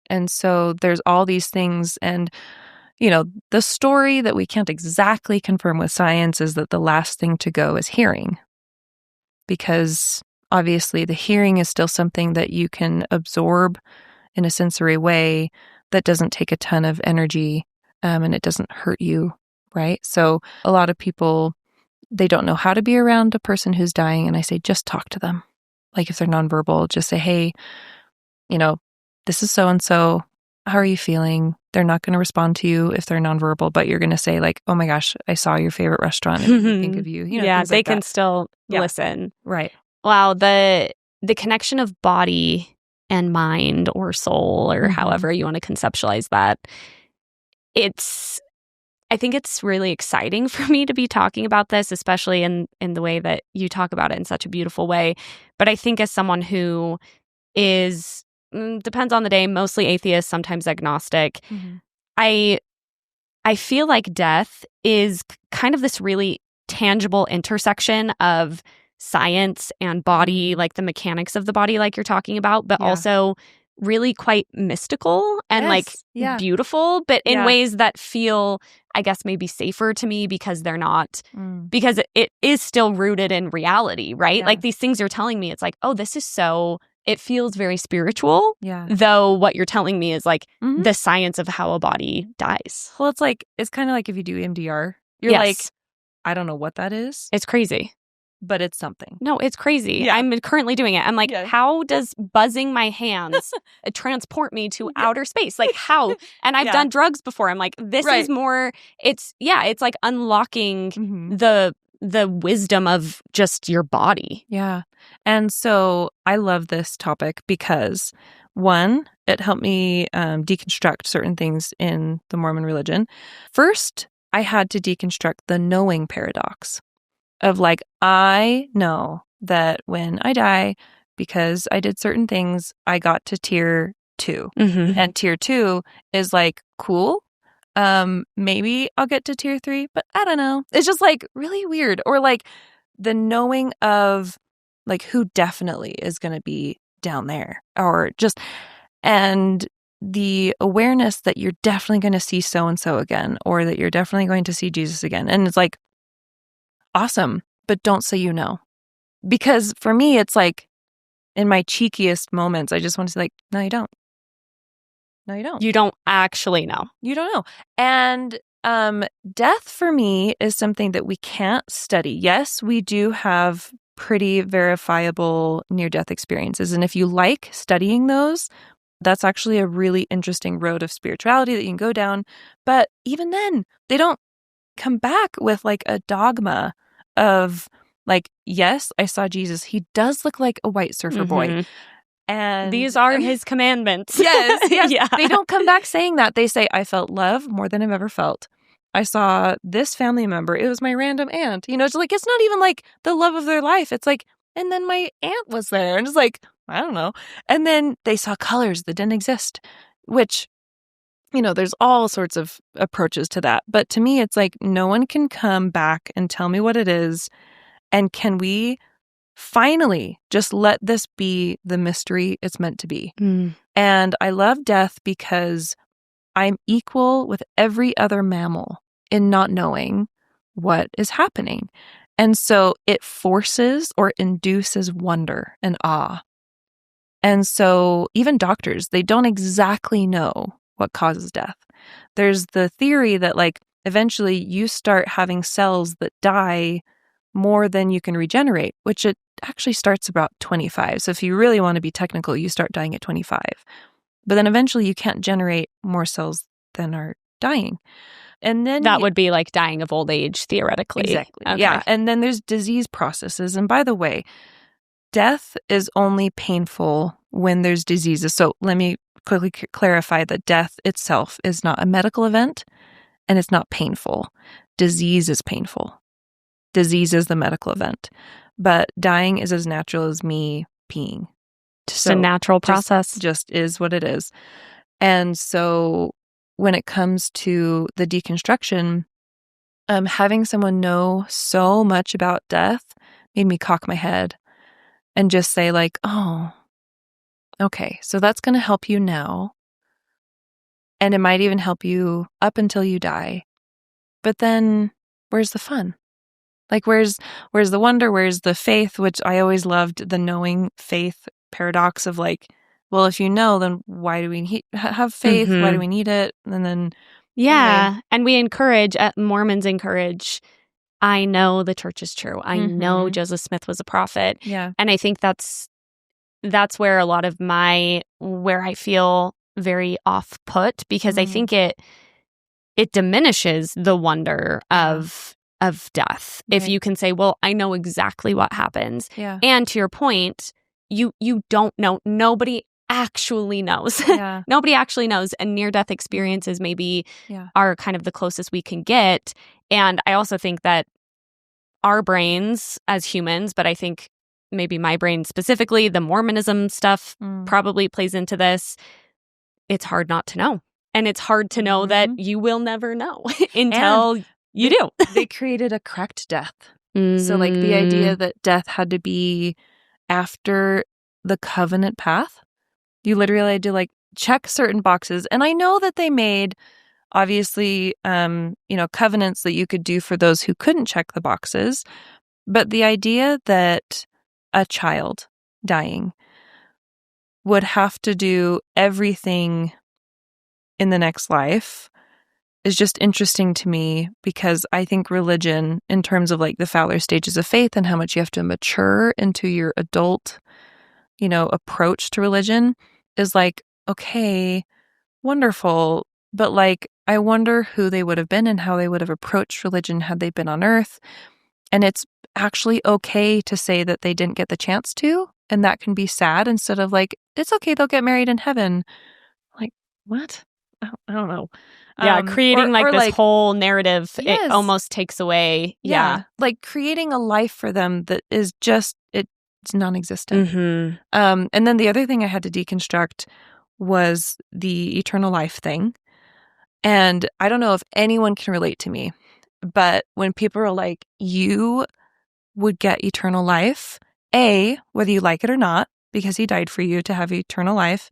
And so there's all these things. And, the story that we can't exactly confirm with science is that the last thing to go is hearing. Because obviously the hearing is still something that you can absorb in a sensory way that doesn't take a ton of energy. And it doesn't hurt you, right? So a lot of people, they don't know how to be around a person who's dying. And I say, just talk to them. Like if they're nonverbal, just say, hey, this is so-and-so. How are you feeling? They're not going to respond to you if they're nonverbal, but you're going to say like, oh my gosh, I saw your favorite restaurant and I think of you. Yeah, they can still listen. Right. Wow. The connection of body and mind or soul or however you want to conceptualize that, I think it's really exciting for me to be talking about this, especially in the way that you talk about it in such a beautiful way. But I think as someone who is, depends on the day, mostly atheist, sometimes agnostic, I feel like death is kind of this really tangible intersection of science and body, like the mechanics of the body, like you're talking about, but also really quite mystical and beautiful, but in ways that feel, I guess, maybe safer to me because they're not, because it is still rooted in reality, right? Like these things you're telling me, it's like, oh, this is so, it feels very spiritual, though what you're telling me is like the science of how a body dies. Well, it's kind of like if you do EMDR, you're like, I don't know what that is. It's crazy. But it's something. No, it's crazy. Yeah. I'm currently doing it. I'm like, how does buzzing my hands transport me to outer space? Like how? And I've done drugs before. I'm like, this is more, it's like unlocking the wisdom of just your body. Yeah. And so I love this topic because one, it helped me deconstruct certain things in the Mormon religion. First, I had to deconstruct the knowing paradox. Of like, I know that when I die, because I did certain things, I got to tier 2. And tier 2 is like, cool. Maybe I'll get to tier 3, but I don't know. It's just like really weird. Or like the knowing of like who definitely is going to be down there or just, and the awareness that you're definitely going to see so-and-so again, or that you're definitely going to see Jesus again. And it's like, awesome, but don't say you know. Because for me, it's like in my cheekiest moments, I just want to say like, no, you don't. No, you don't. You don't actually know. You don't know. And death for me is something that we can't study. Yes, we do have pretty verifiable near-death experiences. And if you like studying those, that's actually a really interesting road of spirituality that you can go down. But even then, they don't come back with like a dogma of like, yes, I saw Jesus. He does look like a white surfer boy. And these are his commandments. Yes. Yeah. They don't come back saying that. They say, I felt love more than I've ever felt. I saw this family member. It was my random aunt. It's like, it's not even like the love of their life. It's like, and then my aunt was there. And it's like, I don't know. And then they saw colors that didn't exist, which, there's all sorts of approaches to that. But to me, it's like, no one can come back and tell me what it is. And can we finally just let this be the mystery it's meant to be? And I love death because I'm equal with every other mammal in not knowing what is happening. And so it forces or induces wonder and awe. And so even doctors, they don't exactly know what causes death. There's the theory that like eventually you start having cells that die more than you can regenerate, which it actually starts about 25. So if you really want to be technical, you start dying at 25. But then eventually you can't generate more cells than are dying. And then that would be like dying of old age, theoretically. Exactly. Okay. Yeah. And then there's disease processes. And by the way, death is only painful when there's diseases. So let me quickly clarify that death itself is not a medical event and it's not painful. Disease is painful. Disease is the medical event. But dying is as natural as me peeing. Just a natural process. Just is what it is. And so when it comes to the deconstruction, having someone know so much about death made me cock my head and just say like, oh, okay, so that's going to help you now. And it might even help you up until you die. But then where's the fun? Like, where's the wonder? Where's the faith? Which I always loved the knowing faith paradox of like, well, if you know, then why do we have faith? Why do we need it? And then, anyway. And we encourage, Mormons encourage, I know the church is true. I know Joseph Smith was a prophet. Yeah. And I think that's where a lot of where I feel very off put, because I think it diminishes the wonder of death. Right. If you can say, well, I know exactly what happens. Yeah. And to your point, you don't know. Nobody actually knows. Yeah. Nobody actually knows. And near-death experiences maybe are kind of the closest we can get. And I also think that our brains as humans, but I think maybe my brain specifically, the Mormonism stuff probably plays into this. It's hard not to know. And it's hard to know that you will never know until you do. They created a correct death. So like the idea that death had to be after the covenant path, you literally had to like check certain boxes. And I know that they made obviously, covenants that you could do for those who couldn't check the boxes. But the idea that a child dying would have to do everything in the next life is just interesting to me, because I think religion, in terms of like the Fowler stages of faith and how much you have to mature into your adult, approach to religion, is like, okay, wonderful. But like, I wonder who they would have been and how they would have approached religion had they been on earth. And it's actually okay to say that they didn't get the chance to, and that can be sad, instead of like, it's okay, they'll get married in heaven. Like, what? I don't know. Yeah, creating this whole narrative, yes. It almost takes away. Yeah. Like creating a life for them that is just, it's non-existent. And then the other thing I had to deconstruct was the eternal life thing. And I don't know if anyone can relate to me, but when people are like, you would get eternal life, A, whether you like it or not, because he died for you to have eternal life,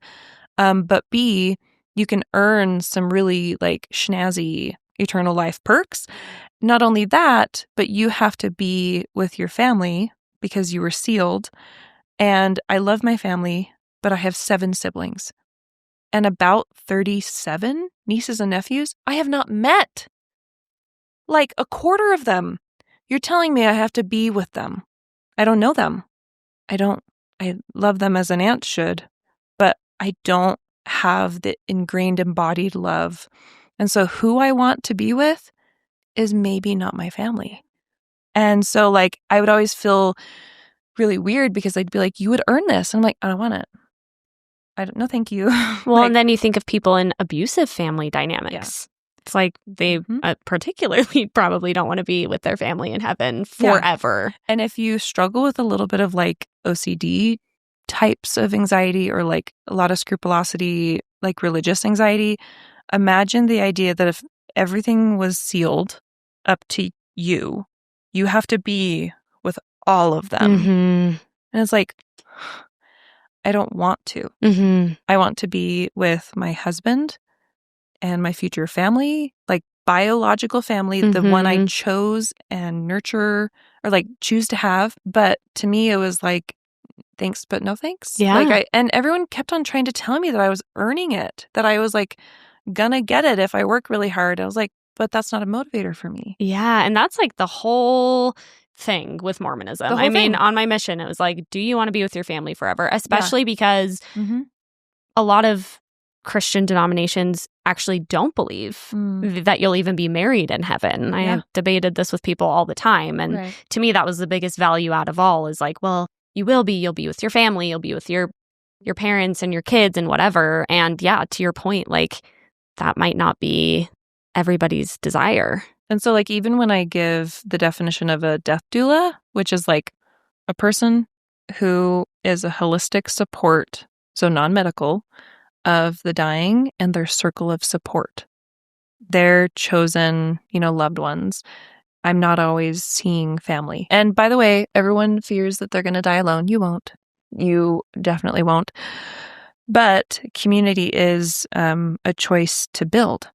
but B, you can earn some really like snazzy eternal life perks. Not only that, but you have to be with your family because you were sealed. And I love my family, but I have 7 siblings. And about 37 nieces and nephews I have not met. Like a quarter of them. You're telling me I have to be with them. I don't know them. I love them as an aunt should, but I don't have the ingrained embodied love. And so who I want to be with is maybe not my family. And so like I would always feel really weird because they'd be like, you would earn this. And I'm like, I don't want it. I don't know. Thank you. Well, and then you think of people in abusive family dynamics. It's like they particularly probably don't want to be with their family in heaven forever. Yeah. And if you struggle with a little bit of like OCD types of anxiety or like a lot of scrupulosity, like religious anxiety, imagine the idea that if everything was sealed up to you, you have to be with all of them. And it's like, I don't want to. I want to be with my husband and my future family, like biological family, the one I chose and nurture or like choose to have. But to me, it was like, thanks, but no thanks. Yeah. And everyone kept on trying to tell me that I was earning it, that I was like gonna get it if I work really hard. I was like, but that's not a motivator for me. Yeah. And that's like the whole thing with Mormonism. I mean, on my mission, it was like, do you want to be with your family forever? Especially because a lot of Christian denominations actually don't believe that you'll even be married in heaven. I have debated this with people all the time. And to me, that was the biggest value out of all is like, well, you'll be with your family, you'll be with your parents and your kids and whatever. And yeah, to your point, like that might not be everybody's desire. And so like even when I give the definition of a death doula, which is like a person who is a holistic support, so non-medical, of the dying and their circle of support, their chosen, loved ones. I'm not always seeing family. And by the way, everyone fears that they're going to die alone. You won't. You definitely won't. But community is a choice to build.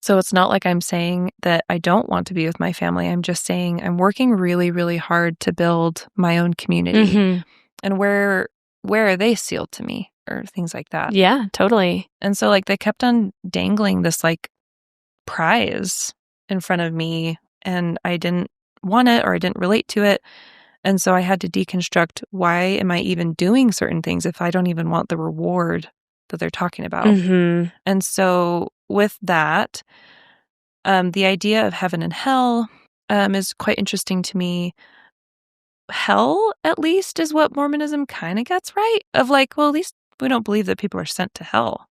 So it's not like I'm saying that I don't want to be with my family. I'm just saying I'm working really, really hard to build my own community. And where are they sealed to me or things like that? Yeah, totally. And so like they kept on dangling this like prize in front of me and I didn't want it or I didn't relate to it. And so I had to deconstruct, why am I even doing certain things if I don't even want the reward that they're talking about? And so with that, the idea of heaven and hell is quite interesting to me. Hell, at least, is what Mormonism kind of gets right. Of like, well, at least we don't believe that people are sent to hell.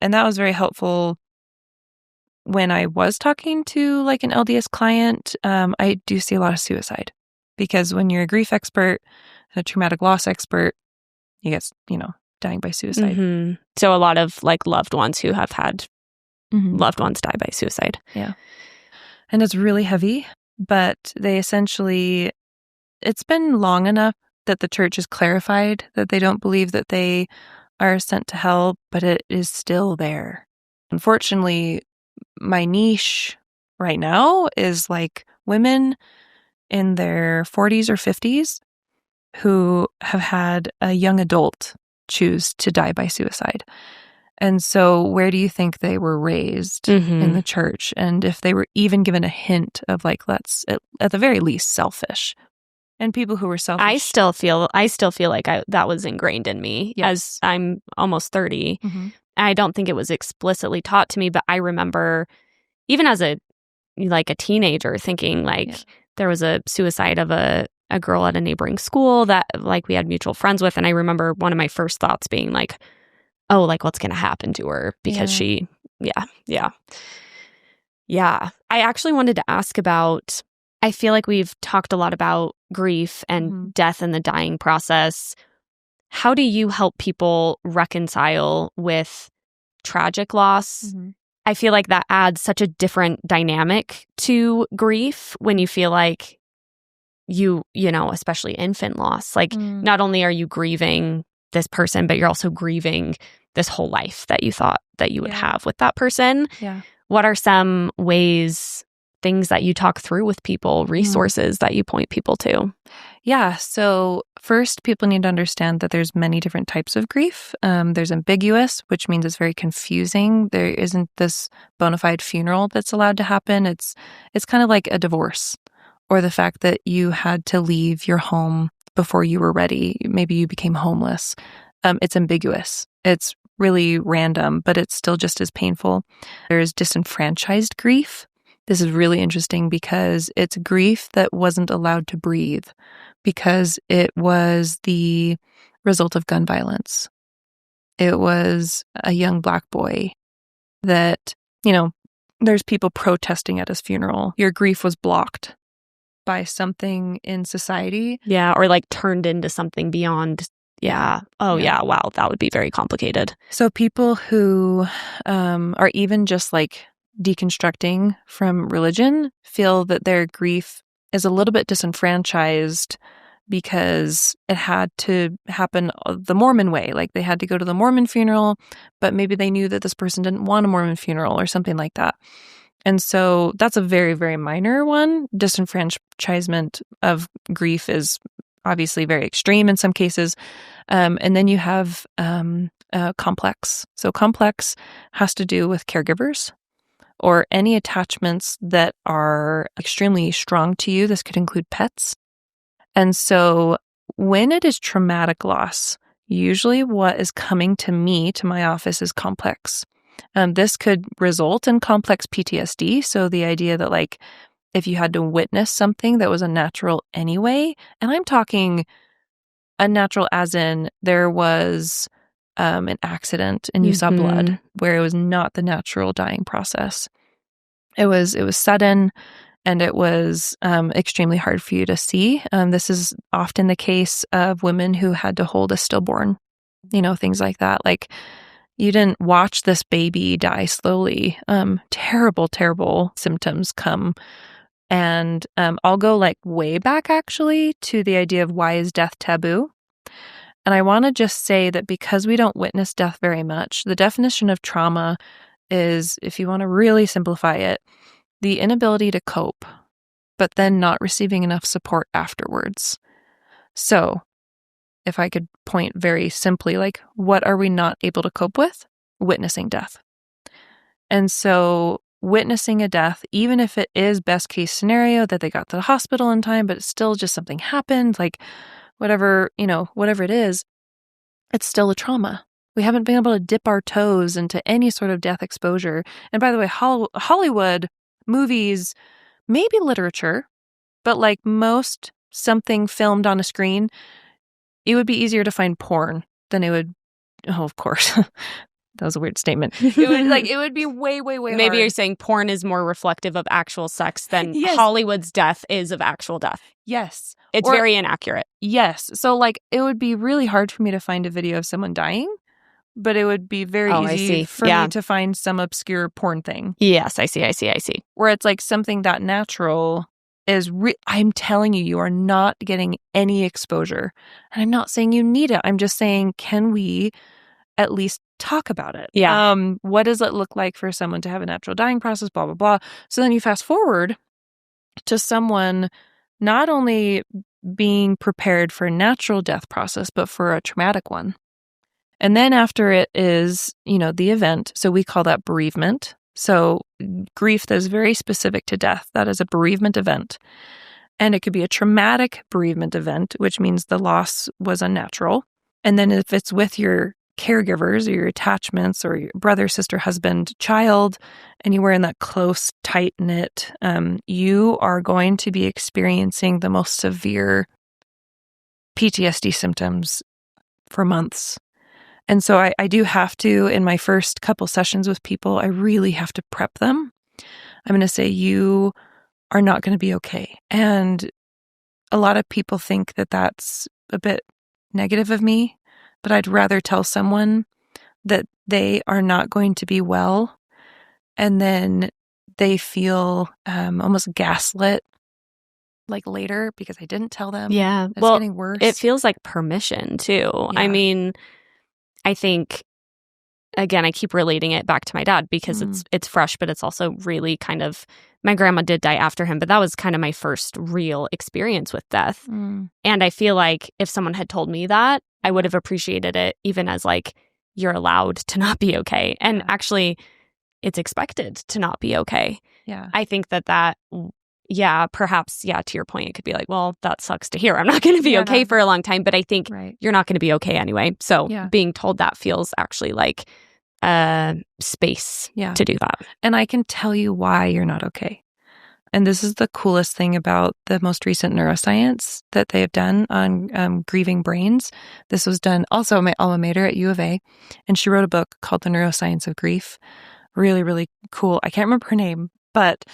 And that was very helpful when I was talking to like an LDS client. I do see a lot of suicide because when you're a grief expert, a traumatic loss expert, you get, dying by suicide. So a lot of like loved ones who have had loved ones die by suicide. Yeah. And it's really heavy, but they essentially, it's been long enough that the church has clarified that they don't believe that they are sent to hell, but it is still there. Unfortunately, my niche right now is like women in their 40s or 50s who have had a young adult choose to die by suicide. And so where do you think they were raised in the church? And if they were even given a hint of like, let's at the very least selfish. And people who were selfish. I still feel like that was ingrained in me as I'm almost 30. I don't think it was explicitly taught to me, but I remember even as a teenager thinking like there was a suicide of a girl at a neighboring school that like we had mutual friends with. And I remember one of my first thoughts being like, oh, like what's going to happen to her because she, I actually wanted to ask about, I feel like we've talked a lot about grief and death and the dying process. How do you help people reconcile with tragic loss? I feel like that adds such a different dynamic to grief when you feel like especially infant loss. Like not only are you grieving this person, but you're also grieving this whole life that you thought that you would have with that person. Yeah. What are some ways, things that you talk through with people, resources that you point people to? Yeah. So first, people need to understand that there's many different types of grief. There's ambiguous, which means it's very confusing. There isn't this bona fide funeral that's allowed to happen. It's kind of like a divorce or the fact that you had to leave your home before you were ready. Maybe you became homeless. It's ambiguous. It's really random, but it's still just as painful. There's disenfranchised grief. This is really interesting because it's grief that wasn't allowed to breathe because it was the result of gun violence. It was a young Black boy that, there's people protesting at his funeral. Your grief was blocked by something in society. Yeah, or like turned into something beyond. Yeah. Oh, yeah. Wow. That would be very complicated. So people who are even just like deconstructing from religion feel that their grief is a little bit disenfranchised because it had to happen the Mormon way. Like they had to go to the Mormon funeral, but maybe they knew that this person didn't want a Mormon funeral or something like that. And so that's a very, very minor one. Disenfranchisement of grief is obviously very extreme in some cases. And then you have complex. So complex has to do with caregivers or any attachments that are extremely strong to you. This could include pets. And so when it is traumatic loss, usually what is coming to me, to my office, is complex. This could result in complex PTSD. So the idea that like if you had to witness something that was unnatural anyway, and I'm talking unnatural as in there was an accident and you saw blood where it was not the natural dying process. It was sudden and it was extremely hard for you to see. This is often the case of women who had to hold a stillborn, things like that. Like you didn't watch this baby die slowly. Terrible, terrible symptoms come. And I'll go like way back actually to the idea of why is death taboo? And I want to just say that because we don't witness death very much, the definition of trauma is, if you want to really simplify it, the inability to cope, but then not receiving enough support afterwards. So if I could point very simply, like, what are we not able to cope with? Witnessing death. And so witnessing a death, even if it is best case scenario that they got to the hospital in time, but it's still just something happened, like whatever it is, it's still a trauma. We haven't been able to dip our toes into any sort of death exposure. And by the way, Hollywood, movies, maybe literature, but like most something filmed on a screen, it would be easier to find porn than it would, of course. That was a weird statement. It would be way, way, way Maybe hard. you're saying porn is more reflective of actual sex than Hollywood's death is of actual death. Yes. It's very inaccurate. Yes. So like it would be really hard for me to find a video of someone dying, but it would be very easy for me to find some obscure porn thing. Yes, I see. Where it's like something that natural is, I'm telling you, you are not getting any exposure. And I'm not saying you need it. I'm just saying, can we at least talk about it? Yeah. What does it look like for someone to have a natural dying process, blah, blah, blah. So then you fast forward to someone not only being prepared for a natural death process, but for a traumatic one. And then after it is, the event. So we call that bereavement. So grief that is very specific to death, that is a bereavement event. And it could be a traumatic bereavement event, which means the loss was unnatural. And then if it's with your caregivers or your attachments or your brother, sister, husband, child, and you were in that close, tight-knit, you are going to be experiencing the most severe PTSD symptoms for months. And so I do have to, in my first couple sessions with people, I really have to prep them. I'm going to say, you are not going to be okay. And a lot of people think that that's a bit negative of me, but I'd rather tell someone that they are not going to be well, and then they feel almost gaslit like later because I didn't tell them. Yeah. It's getting worse. It feels like permission too. Yeah. I mean, I think, again, I keep relating it back to my dad because it's fresh, but it's also really kind of, my grandma did die after him, but that was kind of my first real experience with death. And I feel like if someone had told me that, I would have appreciated it even as like, you're allowed to not be okay. And actually, it's expected to not be okay. Yeah. I think that yeah, perhaps, yeah, to your point, it could be like, well, that sucks to hear. I'm not going to be okay for a long time, but I think you're not going to be okay anyway. So being told that feels actually like space to do that. And I can tell you why you're not okay. And this is the coolest thing about the most recent neuroscience that they have done on grieving brains. This was done also at my alma mater at U of A. And she wrote a book called The Neuroscience of Grief. Really, really cool. I can't remember her name, but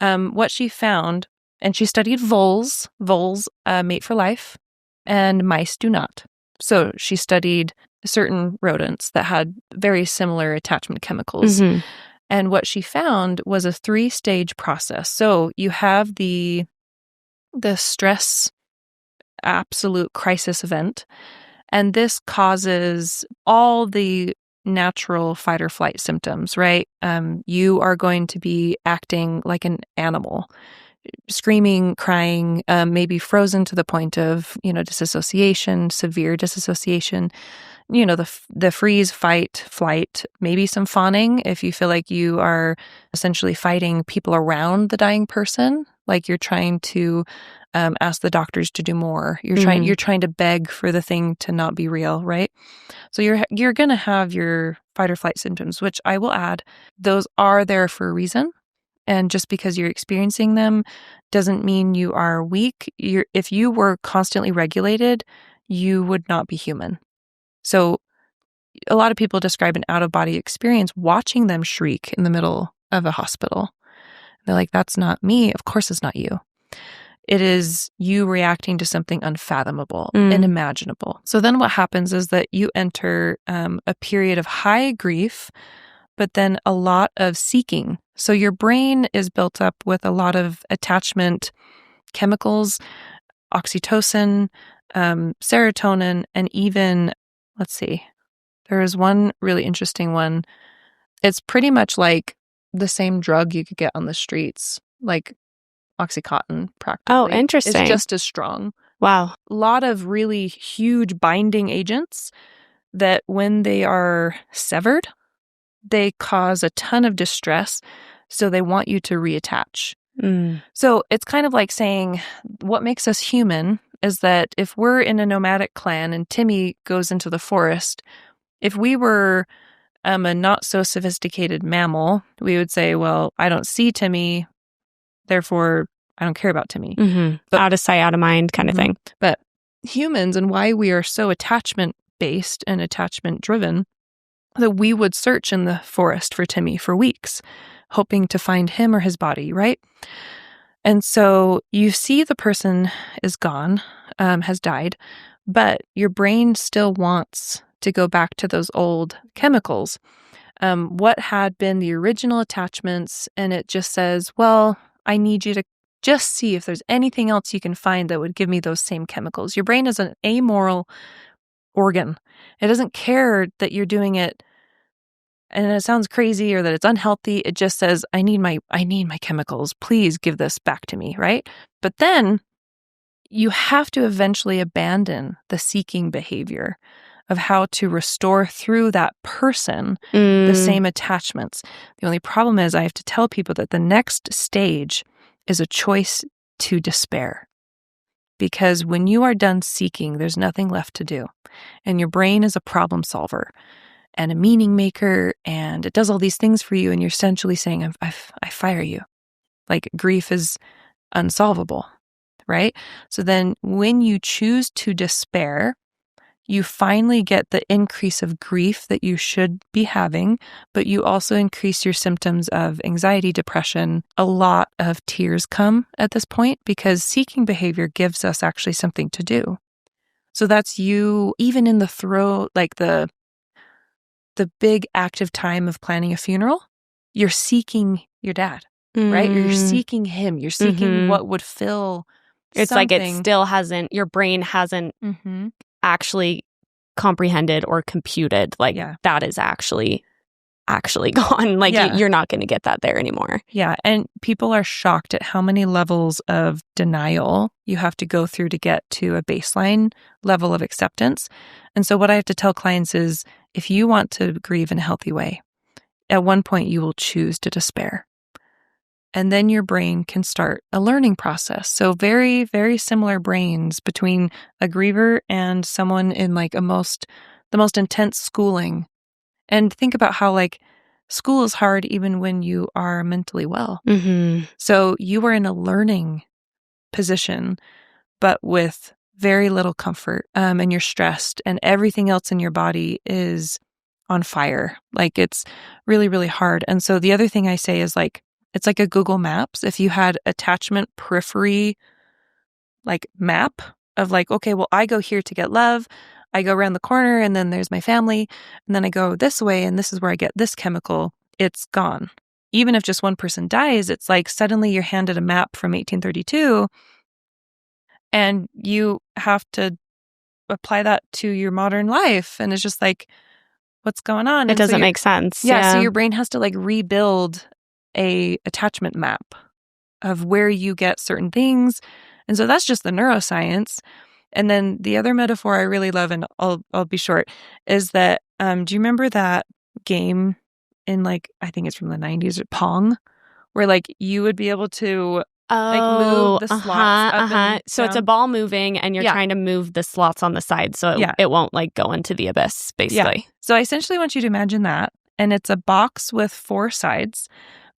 what she found, and she studied voles. Voles mate for life, and mice do not. So she studied certain rodents that had very similar attachment chemicals. Mm-hmm. And what she found was a 3-stage process. So you have the stress, absolute crisis event, and this causes all the natural fight or flight symptoms, right? You are going to be acting like an animal, screaming, crying, maybe frozen to the point of, disassociation, severe disassociation, the freeze, fight, flight, maybe some fawning if you feel like you are essentially fighting people around the dying person, like you're trying to ask the doctors to do more. You're trying to beg for the thing to not be real, right? So you're going to have your fight or flight symptoms, which I will add, those are there for a reason. And just because you're experiencing them doesn't mean you are weak. If you were constantly regulated, you would not be human. So a lot of people describe an out-of-body experience watching them shriek in the middle of a hospital. They're like, that's not me. Of course it's not you. It is you reacting to something unfathomable, unimaginable. So then what happens is that you enter a period of high grief, but then a lot of seeking. So your brain is built up with a lot of attachment chemicals, oxytocin, serotonin, and even, let's see, there is one really interesting one. It's pretty much like the same drug you could get on the streets, like Oxycontin, practically. Oh, interesting. It's just as strong. Wow. A lot of really huge binding agents that when they are severed, they cause a ton of distress. So they want you to reattach. So it's kind of like saying what makes us human is that if we're in a nomadic clan and Timmy goes into the forest, if we were a not so sophisticated mammal, we would say, well, I don't see Timmy, therefore I don't care about Timmy. Mm-hmm. But, out of sight, out of mind kind of thing. But humans, and why we are so attachment-based and attachment-driven, that we would search in the forest for Timmy for weeks, hoping to find him or his body, right? And so you see the person is gone, has died, but your brain still wants to go back to those old chemicals. What had been the original attachments, and it just says, well, I need you to just see if there's anything else you can find that would give me those same chemicals. Your brain is an amoral organ. It doesn't care that you're doing it and it sounds crazy or that it's unhealthy. It just says, I need my chemicals. Please give this back to me, right? But then you have to eventually abandon the seeking behavior of how to restore through that person the same attachments. The only problem is I have to tell people that the next stage is a choice to despair. Because when you are done seeking, there's nothing left to do. And your brain is a problem solver and a meaning maker, and it does all these things for you, and you're essentially saying, I fire you. Like, grief is unsolvable, right? So then when you choose to despair, you finally get the increase of grief that you should be having, but you also increase your symptoms of anxiety, depression. A lot of tears come at this point because seeking behavior gives us actually something to do. So that's you, even in the throw, like the big active time of planning a funeral, you're seeking your dad, right? You're seeking him. You're seeking what would fill it's something. Like it still hasn't, your brain hasn't actually comprehended or computed like that is actually gone. Like you're not going to get that there anymore. Yeah. And people are shocked at how many levels of denial you have to go through to get to a baseline level of acceptance. And so what I have to tell clients is, if you want to grieve in a healthy way, at one point you will choose to despair. And then your brain can start a learning process. So very, very similar brains between a griever and someone in like the most intense schooling. And think about how like school is hard even when you are mentally well. Mm-hmm. So you are in a learning position, but with very little comfort, and you're stressed, and everything else in your body is on fire. Like it's really, really hard. And so the other thing I say is like, it's like a Google Maps. If you had attachment periphery, like map of like, okay, well, I go here to get love. I go around the corner and then there's my family. And then I go this way and this is where I get this chemical. It's gone. Even if just one person dies, it's like suddenly you're handed a map from 1832 and you have to apply that to your modern life. And it's just like, what's going on? It doesn't make sense. Yeah. So your brain has to like rebuild a attachment map of where you get certain things. And so that's just the neuroscience. And then the other metaphor I really love, and I'll be short, is that do you remember that game in like, I think it's from the 90s, Pong, where like you would be able to like move the slots up and So it's a ball moving and you're trying to move the slots on the side so it won't like go into the abyss, basically. Yeah. So I essentially want you to imagine that. And it's a box with 4 sides.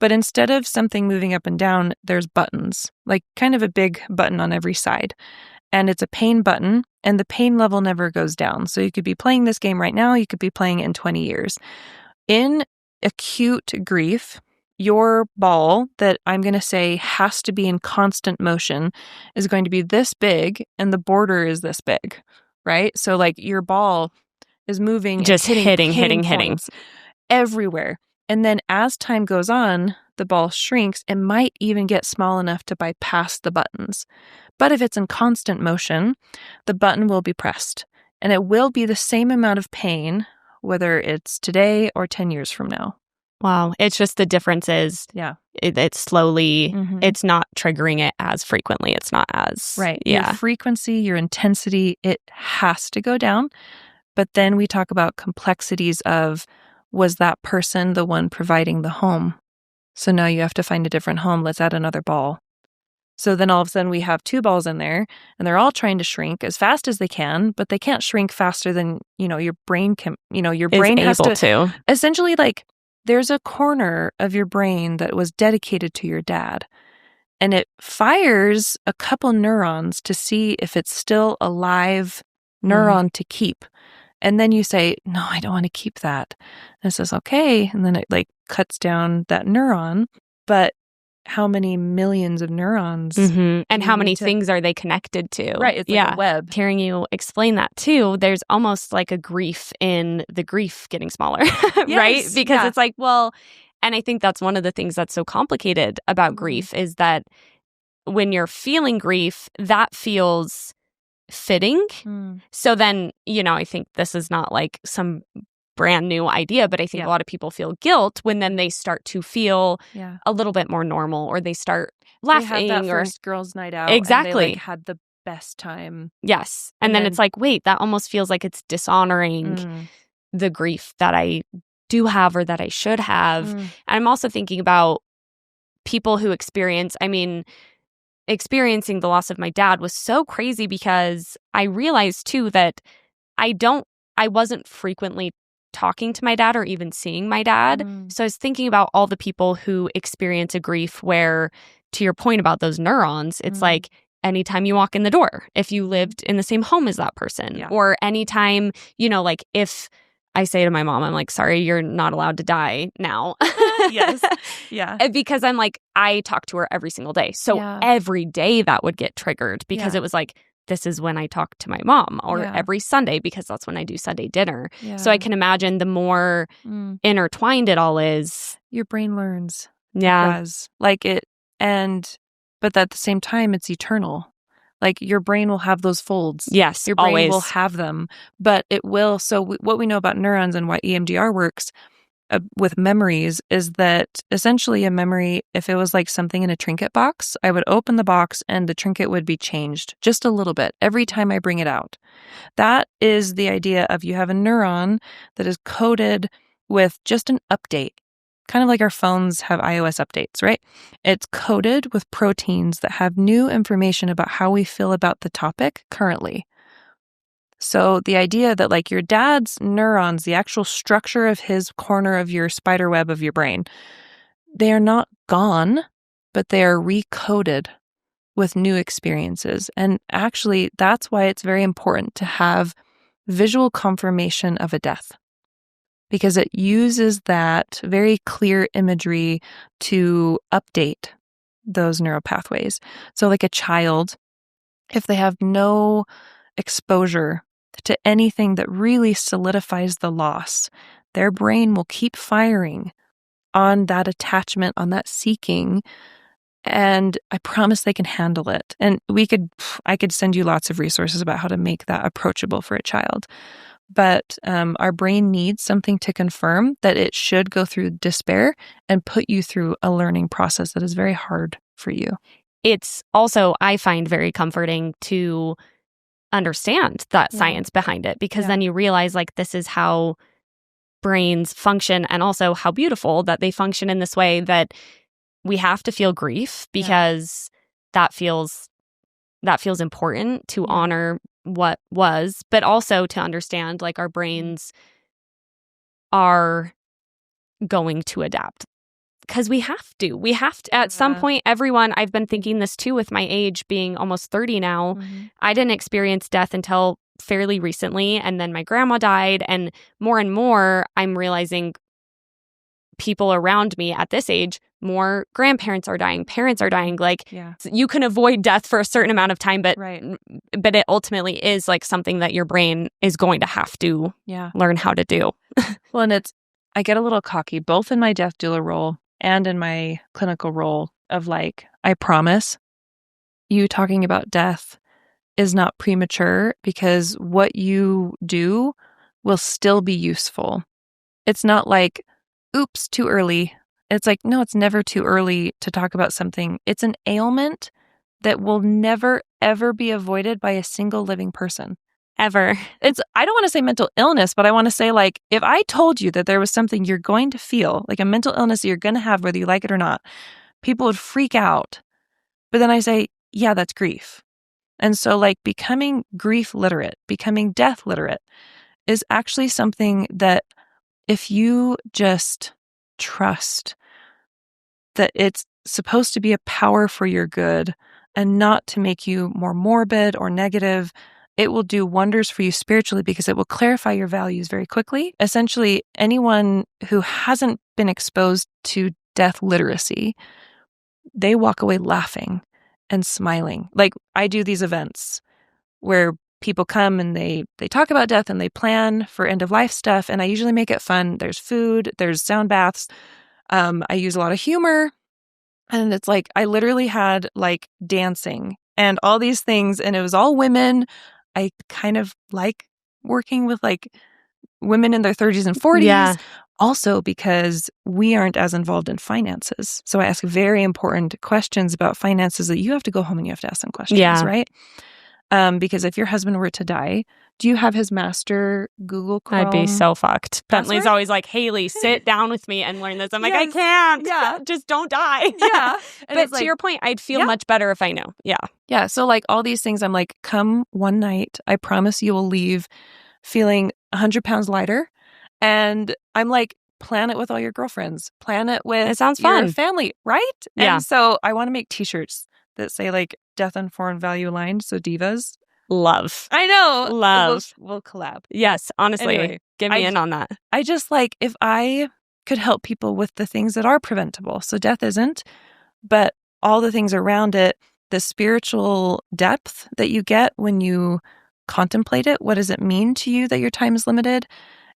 But instead of something moving up and down, there's buttons, like kind of a big button on every side. And it's a pain button, and the pain level never goes down. So you could be playing this game right now, you could be playing it in 20 years. In acute grief, your ball that I'm going to say has to be in constant motion is going to be this big, and the border is this big, right? So like your ball is moving, just hitting everywhere. And then as time goes on, the ball shrinks and might even get small enough to bypass the buttons. But if it's in constant motion, the button will be pressed. And it will be the same amount of pain, whether it's today or 10 years from now. Wow. It's just the difference is it's slowly, it's not triggering it as frequently. It's not as... Right. Yeah. Your frequency, your intensity, it has to go down. But then we talk about complexities of, was that person the one providing the home? So now you have to find a different home. Let's add another ball. So then all of a sudden we have 2 balls in there and they're all trying to shrink as fast as they can, but they can't shrink faster than, your brain can, your brain has to essentially like there's a corner of your brain that was dedicated to your dad and it fires a couple neurons to see if it's still a live neuron to keep. And then you say, no, I don't want to keep that. And it says, okay. And then it like cuts down that neuron. But how many millions of neurons? And how many things are they connected to? Right. It's like a web. Hearing you explain that too, there's almost like a grief in the grief getting smaller, right? Because it's like, well, and I think that's one of the things that's so complicated about grief is that when you're feeling grief, that feels fitting. So then, I think this is not like some brand new idea, but I think a lot of people feel guilt when then they start to feel a little bit more normal or they start laughing. They had that first girls' night out. Exactly. And they like had the best time. Yes. And then it's like, wait, that almost feels like it's dishonoring the grief that I do have or that I should have. And I'm also thinking about people who experiencing the loss of my dad was so crazy because I realized too that I wasn't frequently talking to my dad or even seeing my dad. So I was thinking about all the people who experience a grief where, to your point about those neurons, it's like anytime you walk in the door, if you lived in the same home as that person, or anytime, like if I say to my mom, I'm like, sorry, you're not allowed to die now. Yes. Yeah. Because I'm like, I talk to her every single day. So every day that would get triggered because it was like, this is when I talk to my mom, or every Sunday because that's when I do Sunday dinner. So I can imagine the more intertwined it all is. Your brain learns. Yeah. It does. Like it, but at the same time, it's eternal. Like your brain will have those folds. Yes, your brain always will have them, but it will. So what we know about neurons and why EMDR works with memories is that essentially a memory, if it was like something in a trinket box, I would open the box and the trinket would be changed just a little bit every time I bring it out. That is the idea of you have a neuron that is coded with just an update. kind of like our phones have iOS updates, right? It's coded with proteins that have new information about how we feel about the topic currently. So the idea that like your dad's neurons, the actual structure of his corner of your spider web of your brain, they are not gone, but they are recoded with new experiences. And actually, that's why it's very important to have visual confirmation of a death, because it uses that very clear imagery to update those neural pathways. So like a child, if they have no exposure to anything that really solidifies the loss, their brain will keep firing on that attachment, on that seeking, and I promise they can handle it. And I could send you lots of resources about how to make that approachable for a child. But our brain needs something to confirm that it should go through despair and put you through a learning process that is very hard for you. It's also, I find, very comforting to understand that science behind it, because then you realize like this is how brains function, and also how beautiful that they function in this way, that we have to feel grief because that feels important to honor what was, but also to understand like our brains are going to adapt. Because we have to at some point. Everyone, I've been thinking this too with my age being almost 30 now. I didn't experience death until fairly recently, and then my grandma died, and more I'm realizing people around me at this age, more grandparents are dying, parents are dying. Like you can avoid death for a certain amount of time, but it ultimately is like something that your brain is going to have to learn how to do. Well, and I get a little cocky, both in my death doula role and in my clinical role, of like, I promise you talking about death is not premature, because what you do will still be useful. It's not like, oops, too early. It's like, no, it's never too early to talk about something. It's an ailment that will never, ever be avoided by a single living person. Ever. I don't want to say mental illness, but I want to say, like, if I told you that there was something you're going to feel, like a mental illness that you're going to have, whether you like it or not, people would freak out. But then I say, yeah, that's grief. And so like becoming grief literate, becoming death literate is actually something that if you just trust that it's supposed to be a power for your good and not to make you more morbid or negative, it will do wonders for you spiritually, because it will clarify your values very quickly. Essentially, anyone who hasn't been exposed to death literacy, they walk away laughing and smiling. Like, I do these events where people come and they talk about death and they plan for end of life stuff, and I usually make it fun. There's food, there's sound baths. I use a lot of humor, and it's like I literally had like dancing and all these things, and it was all women. I kind of like working with like women in their 30s and 40s. Also because we aren't as involved in finances. So I ask very important questions about finances that you have to go home and you have to ask some questions, right? Because if your husband were to die, do you have his master Google Chrome? I'd be so fucked. Password? Bentley's always like, Haley, sit down with me and learn this. I'm like, I can't. Just don't die. But to your point, I'd feel much better if I knew. Yeah. So like all these things, I'm like, come one night, I promise you will leave feeling 100 pounds lighter. And I'm like, plan it with all your girlfriends. Plan it with it sounds your fun. family, right? And so I want to make t-shirts that say like death and foreign value aligned. So divas. Love. I know. Love. We'll collab. Yes, honestly. Anyway, get me in on that. I just like, if I could help people with the things that are preventable. So death isn't, but all the things around it, the spiritual depth that you get when you contemplate it. What does it mean to you that your time is limited?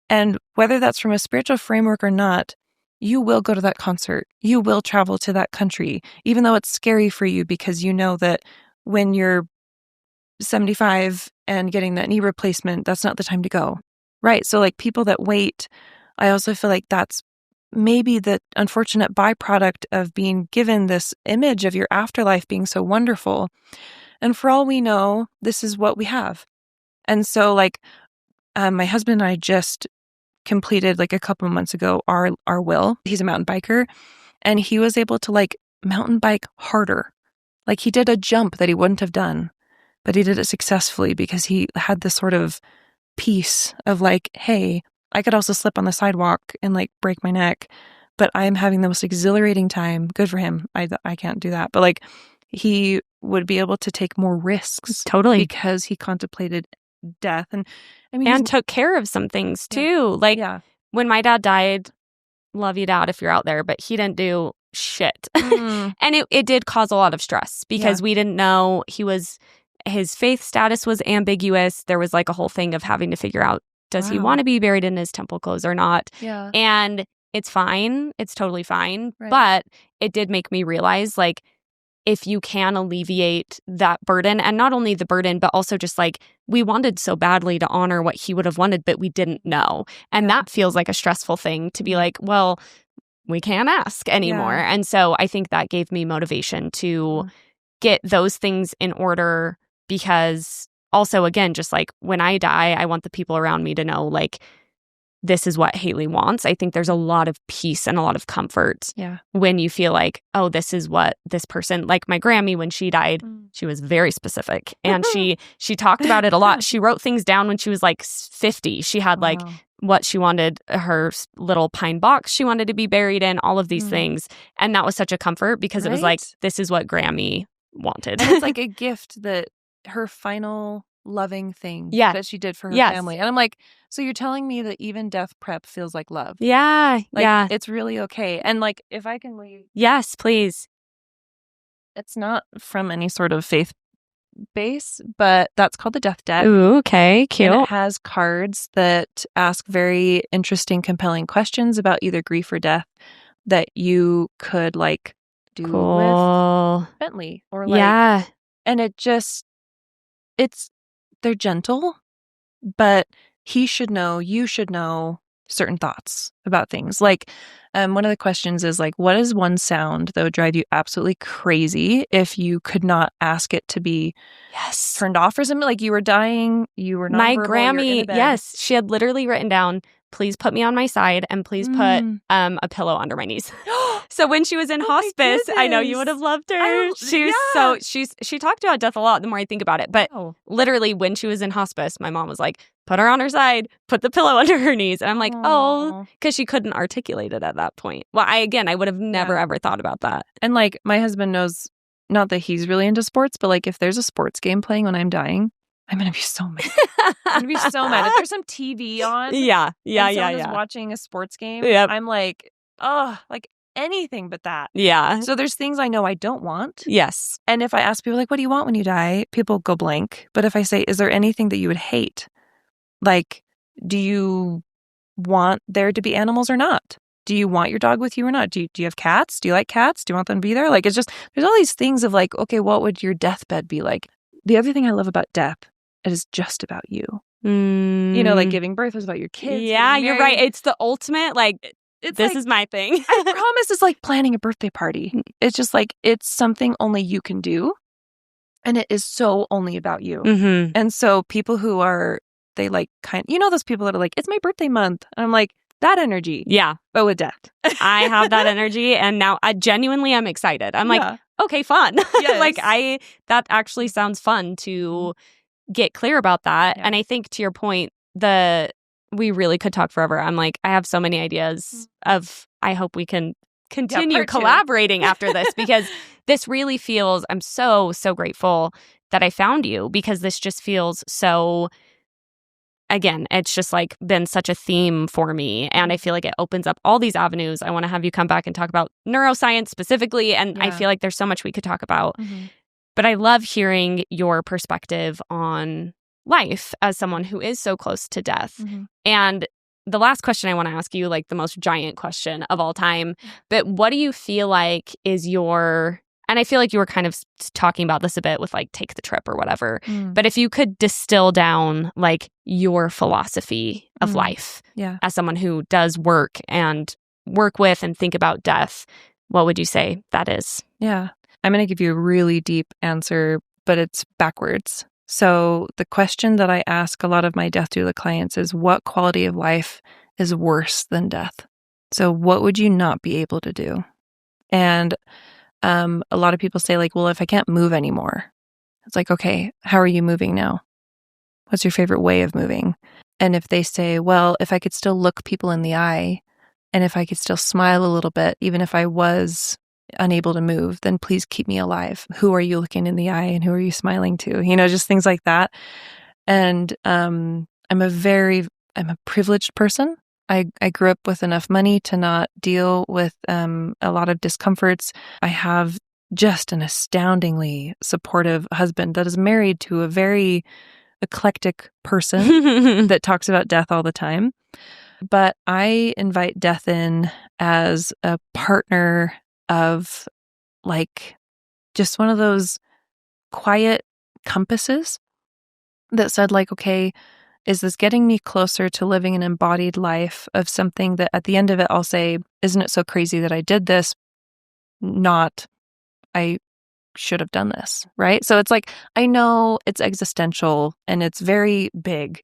And whether that's from a spiritual framework or not, you will go to that concert. You will travel to that country, even though it's scary for you, because you know that when you're 75 and getting that knee replacement, that's not the time to go. Right. So like people that wait, I also feel like that's maybe the unfortunate byproduct of being given this image of your afterlife being so wonderful. And for all we know, this is what we have. And so like my husband and I just completed like a couple of months ago our will. He's a mountain biker, and he was able to like mountain bike harder. Like he did a jump that he wouldn't have done, but he did it successfully because he had this sort of peace of like, hey, I could also slip on the sidewalk and like break my neck, but I'm having the most exhilarating time. Good for him. I can't do that. But like he would be able to take more risks. Totally. Because he contemplated death. And I mean, and took care of some things too. Like when my dad died, love you, Dad, if you're out there, but he didn't do shit. And it did cause a lot of stress because we didn't know his faith status was ambiguous. There was like a whole thing of having to figure out, does he want to be buried in his temple clothes or not? Yeah. And it's fine. It's totally fine. Right. But it did make me realize, like, if you can alleviate that burden, and not only the burden, but also just like we wanted so badly to honor what he would have wanted, but we didn't know. And that feels like a stressful thing to be like, well, we can't ask anymore. Yeah. And so I think that gave me motivation to get those things in order, because also, again, just like when I die, I want the people around me to know, like, this is what Haley wants. I think there's a lot of peace and a lot of comfort when you feel like, oh, this is what this person, like my Grammy, when she died, she was very specific. And she talked about it a lot. She wrote things down when she was like 50. She had like what she wanted, her little pine box she wanted to be buried in, all of these things. And that was such a comfort because it was like, this is what Grammy wanted. And it's like a gift that her final loving thing that she did for her family. And I'm like, so you're telling me that even death prep feels like love? Yeah. Like, it's really okay. And like, if I can leave. Yes, please. It's not from any sort of faith base, but that's called the death deck. Ooh, okay, cute. And it has cards that ask very interesting, compelling questions about either grief or death that you could like do with Bentley or like, and it just, they're gentle, but he should know, you should know certain thoughts about things. Like, one of the questions is like, what is one sound that would drive you absolutely crazy if you could not ask it to be turned off or something? Like you were dying, you were not My Grammy, she had literally written down, please put me on my side and please put a pillow under my knees. So when she was in hospice, I know you would have loved her. She talked about death a lot the more I think about it. But literally when she was in hospice, my mom was like, put her on her side, put the pillow under her knees. And I'm like, because she couldn't articulate it at that point. Well, I would have never ever thought about that. And like my husband knows, not that he's really into sports, but like if there's a sports game playing when I'm dying, I'm going to be so mad. I'm going to be so mad. If there's some TV on. Someone is watching a sports game. I'm like, like anything but that. Yeah. So there's things I know I don't want. Yes. And if I ask people like, what do you want when you die? People go blank. But if I say, is there anything that you would hate? Like, do you want there to be animals or not? Do you want your dog with you or not? Do you have cats? Do you like cats? Do you want them to be there? Like, it's just, there's all these things of like, okay, what would your deathbed be like? The other thing I love about death, it is just about you. You know, like giving birth was about your kids. Yeah, you're right. It's the ultimate, like, this is my thing. I promise it's like planning a birthday party. It's just like, it's something only you can do. And it is so only about you. And so people who are, they like those people that are like, it's my birthday month. And I'm like, that energy. Yeah. But with death. I have that energy. And now I'm excited. I'm like, okay, fun. Like that actually sounds fun to get clear about that. And I think to your point, we really could talk forever. I'm like, I have so many ideas I hope we can continue collaborating after this, because this really feels, I'm so, so grateful that I found you, because this just feels so, again, it's just like been such a theme for me. And I feel like it opens up all these avenues. I want to have you come back and talk about neuroscience specifically. And I feel like there's so much we could talk about. But I love hearing your perspective on life as someone who is so close to death. And the last question I want to ask you, like the most giant question of all time, but what do you feel like is and I feel like you were kind of talking about this a bit with like take the trip or whatever, but if you could distill down like your philosophy of life as someone who does work with and think about death, what would you say that is? Yeah. I'm going to give you a really deep answer, but it's backwards. So the question that I ask a lot of my death doula clients is, what quality of life is worse than death. So what would you not be able to do? And a lot of people say like, well, if I can't move anymore, it's like, okay, how are you moving now? What's your favorite way of moving? And if they say, well, if I could still look people in the eye and if I could still smile a little bit, even if I was unable to move, then please keep me alive. Who are you looking in the eye and who are you smiling to? Just things like that. And I'm a privileged person. I grew up with enough money to not deal with a lot of discomforts. I have just an astoundingly supportive husband that is married to a very eclectic person that talks about death all the time. But I invite death in as a partner of like just one of those quiet compasses that said like, okay, is this getting me closer to living an embodied life of something that at the end of it, I'll say, isn't it so crazy that I did this? Not, I should have done this, right? So it's like, I know it's existential and it's very big,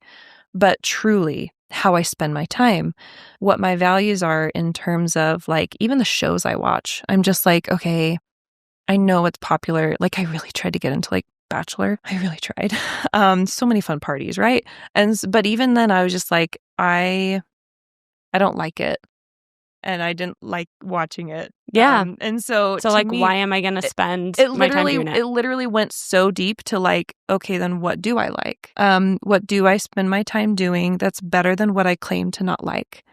but truly how I spend my time, what my values are in terms of like, even the shows I watch, I'm just like, okay, I know it's popular. Like I really tried to get into like Bachelor. I really tried. So many fun parties, right? But even then I was just like, I don't like it. And I didn't like watching it. Yeah. And so like, me, why am I going to spend my time doing it? It literally went so deep to like, okay, then what do I like? What do I spend my time doing that's better than what I claim to not like?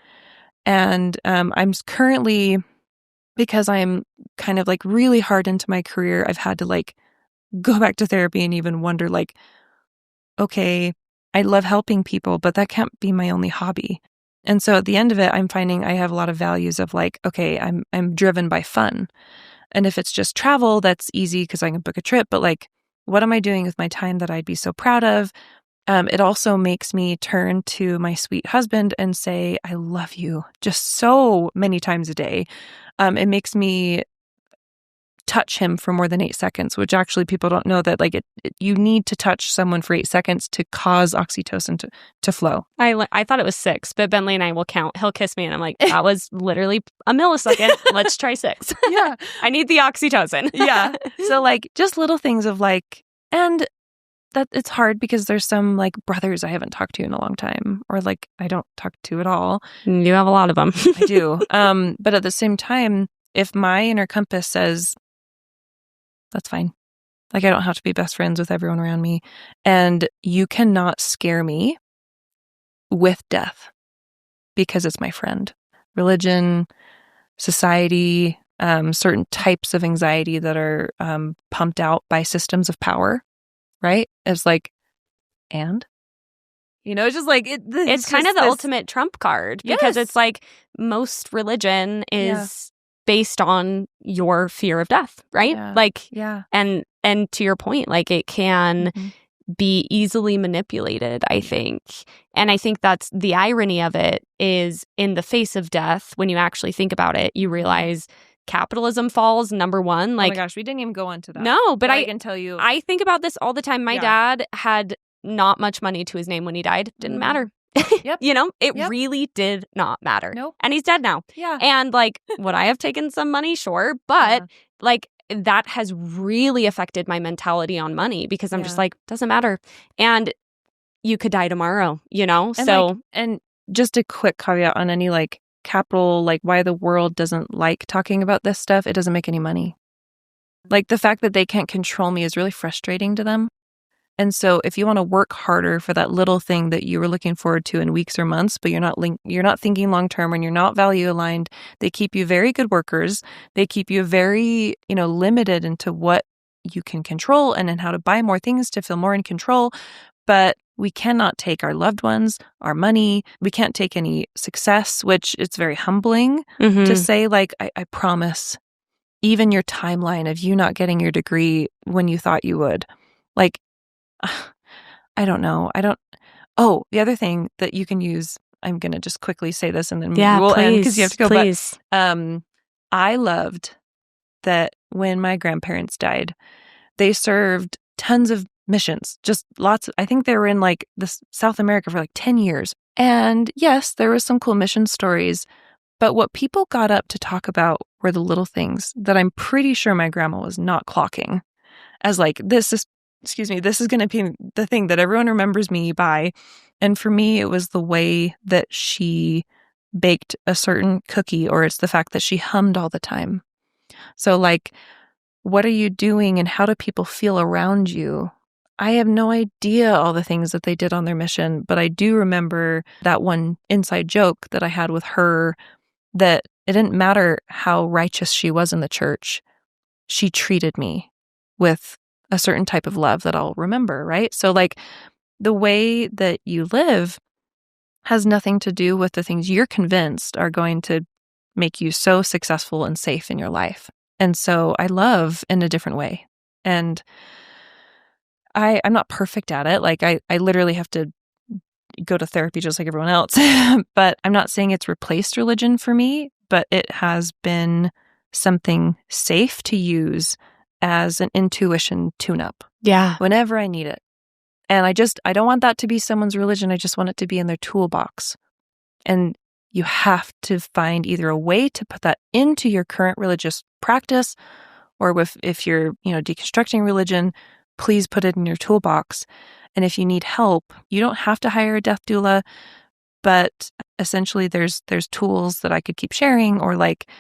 And I'm currently, because I'm kind of like really hard into my career, I've had to like go back to therapy and even wonder like, okay, I love helping people, but that can't be my only hobby. And so at the end of it, I'm finding I have a lot of values of like, okay, I'm driven by fun. And if it's just travel, that's easy because I can book a trip. But like, what am I doing with my time that I'd be so proud of? It also makes me turn to my sweet husband and say, I love you just so many times a day. It makes me touch him for more than 8 seconds, which actually people don't know that like you need to touch someone for 8 seconds to cause oxytocin to flow. I thought it was 6, but Bentley and I will count. He'll kiss me and I'm like, that was literally a millisecond. Let's try 6. Yeah. I need the oxytocin. Yeah. So like just little things of like, and that it's hard because there's some like brothers I haven't talked to in a long time or like I don't talk to at all. You have a lot of them. I do. But at the same time, if my inner compass says, that's fine. Like I don't have to be best friends with everyone around me. And you cannot scare me with death because it's my friend. Religion, society, certain types of anxiety that are pumped out by systems of power, right? It's like, and? It's just like... It's kind of the ultimate trump card because it's like most religion is... based on your fear of death, right? Yeah. Like, yeah. And to your point, like it can be easily manipulated, I think. And I think that's the irony of it is in the face of death, when you actually think about it, you realize capitalism falls, number one. Like, oh my gosh, we didn't even go into that. No, but I can tell you. I think about this all the time. My dad had not much money to his name when he died. Didn't matter. Yep. It really did not matter. Nope. And he's dead now. Yeah. And like, would I have taken some money? Sure. But like, that has really affected my mentality on money because I'm just like, doesn't matter. And you could die tomorrow, And so. And just a quick caveat on any like capital, like why the world doesn't like talking about this stuff. It doesn't make any money. Like the fact that they can't control me is really frustrating to them. And so if you want to work harder for that little thing that you were looking forward to in weeks or months, but you're not thinking long term and you're not value aligned, they keep you very good workers. They keep you very, limited into what you can control and then how to buy more things to feel more in control. But we cannot take our loved ones, our money. We can't take any success, which it's very humbling to say, like, I promise, even your timeline of you not getting your degree when you thought you would, like, I don't know. Oh, the other thing that you can use, I'm going to just quickly say this and then we'll end because you have to go. Please. But I loved that when my grandparents died, they served tons of missions, just lots of, I think they were in like South America for like 10 years, And yes, there was some cool mission stories, but what people got up to talk about were the little things that I'm pretty sure my grandma was not clocking as like, this is going to be the thing that everyone remembers me by. And for me, it was the way that she baked a certain cookie, or it's the fact that she hummed all the time. So like, what are you doing and how do people feel around you? I have no idea all the things that they did on their mission, but I do remember that one inside joke that I had with her, that it didn't matter how righteous she was in the church. She treated me with a certain type of love that I'll remember, right? So like, the way that you live has nothing to do with the things you're convinced are going to make you so successful and safe in your life. And so I love in a different way. And I'm not perfect at it. Like I literally have to go to therapy just like everyone else. But I'm not saying it's replaced religion for me, but it has been something safe to use as an intuition tune-up. Yeah. Whenever I need it. And I don't want that to be someone's religion. I just want it to be in their toolbox. And you have to find either a way to put that into your current religious practice, or if you're, deconstructing religion, please put it in your toolbox. And if you need help, you don't have to hire a death doula, but essentially there's tools that I could keep sharing, or like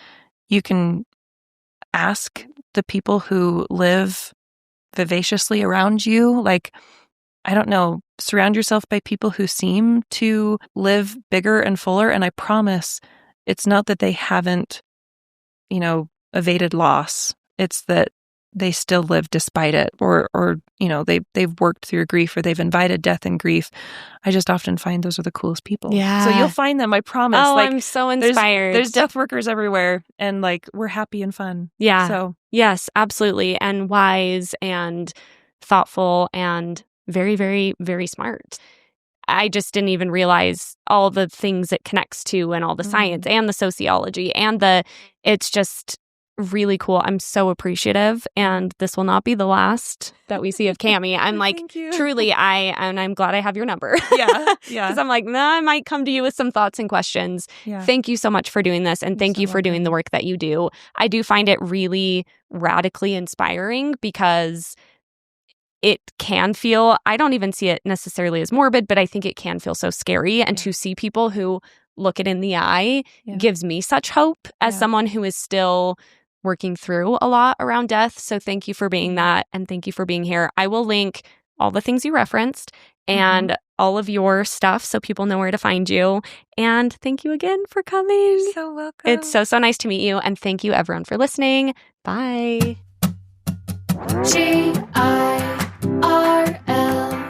you can ask the people who live vivaciously around you, like, I don't know, surround yourself by people who seem to live bigger and fuller. And I promise it's not that they haven't, evaded loss. It's that they still live despite it, or they've worked through grief, or they've invited death and grief. I just often find those are the coolest people. Yeah. So you'll find them, I promise. Oh, like, I'm so inspired. There's death workers everywhere, and like, we're happy and fun. Yeah. So yes, absolutely. And wise and thoughtful and very, very, very smart. I just didn't even realize all the things it connects to, and all the science and the sociology and it's just really cool. I'm so appreciative, and this will not be the last that we see of Cami. I'm like, truly, I'm glad I have your number. Yeah. Because I'm like, I might come to you with some thoughts and questions. Yeah. Thank you so much for doing this, and thank you for doing the work that you do. I do find it really radically inspiring, because it can feel, I don't even see it necessarily as morbid, but I think it can feel so scary. And to see people who look it in the eye gives me such hope as someone who is still working through a lot around death. So thank you for being that. And thank you for being here. I will link all the things you referenced and all of your stuff so people know where to find you. And thank you again for coming. You're so welcome. It's so nice to meet you. And thank you everyone for listening. Bye. GIRL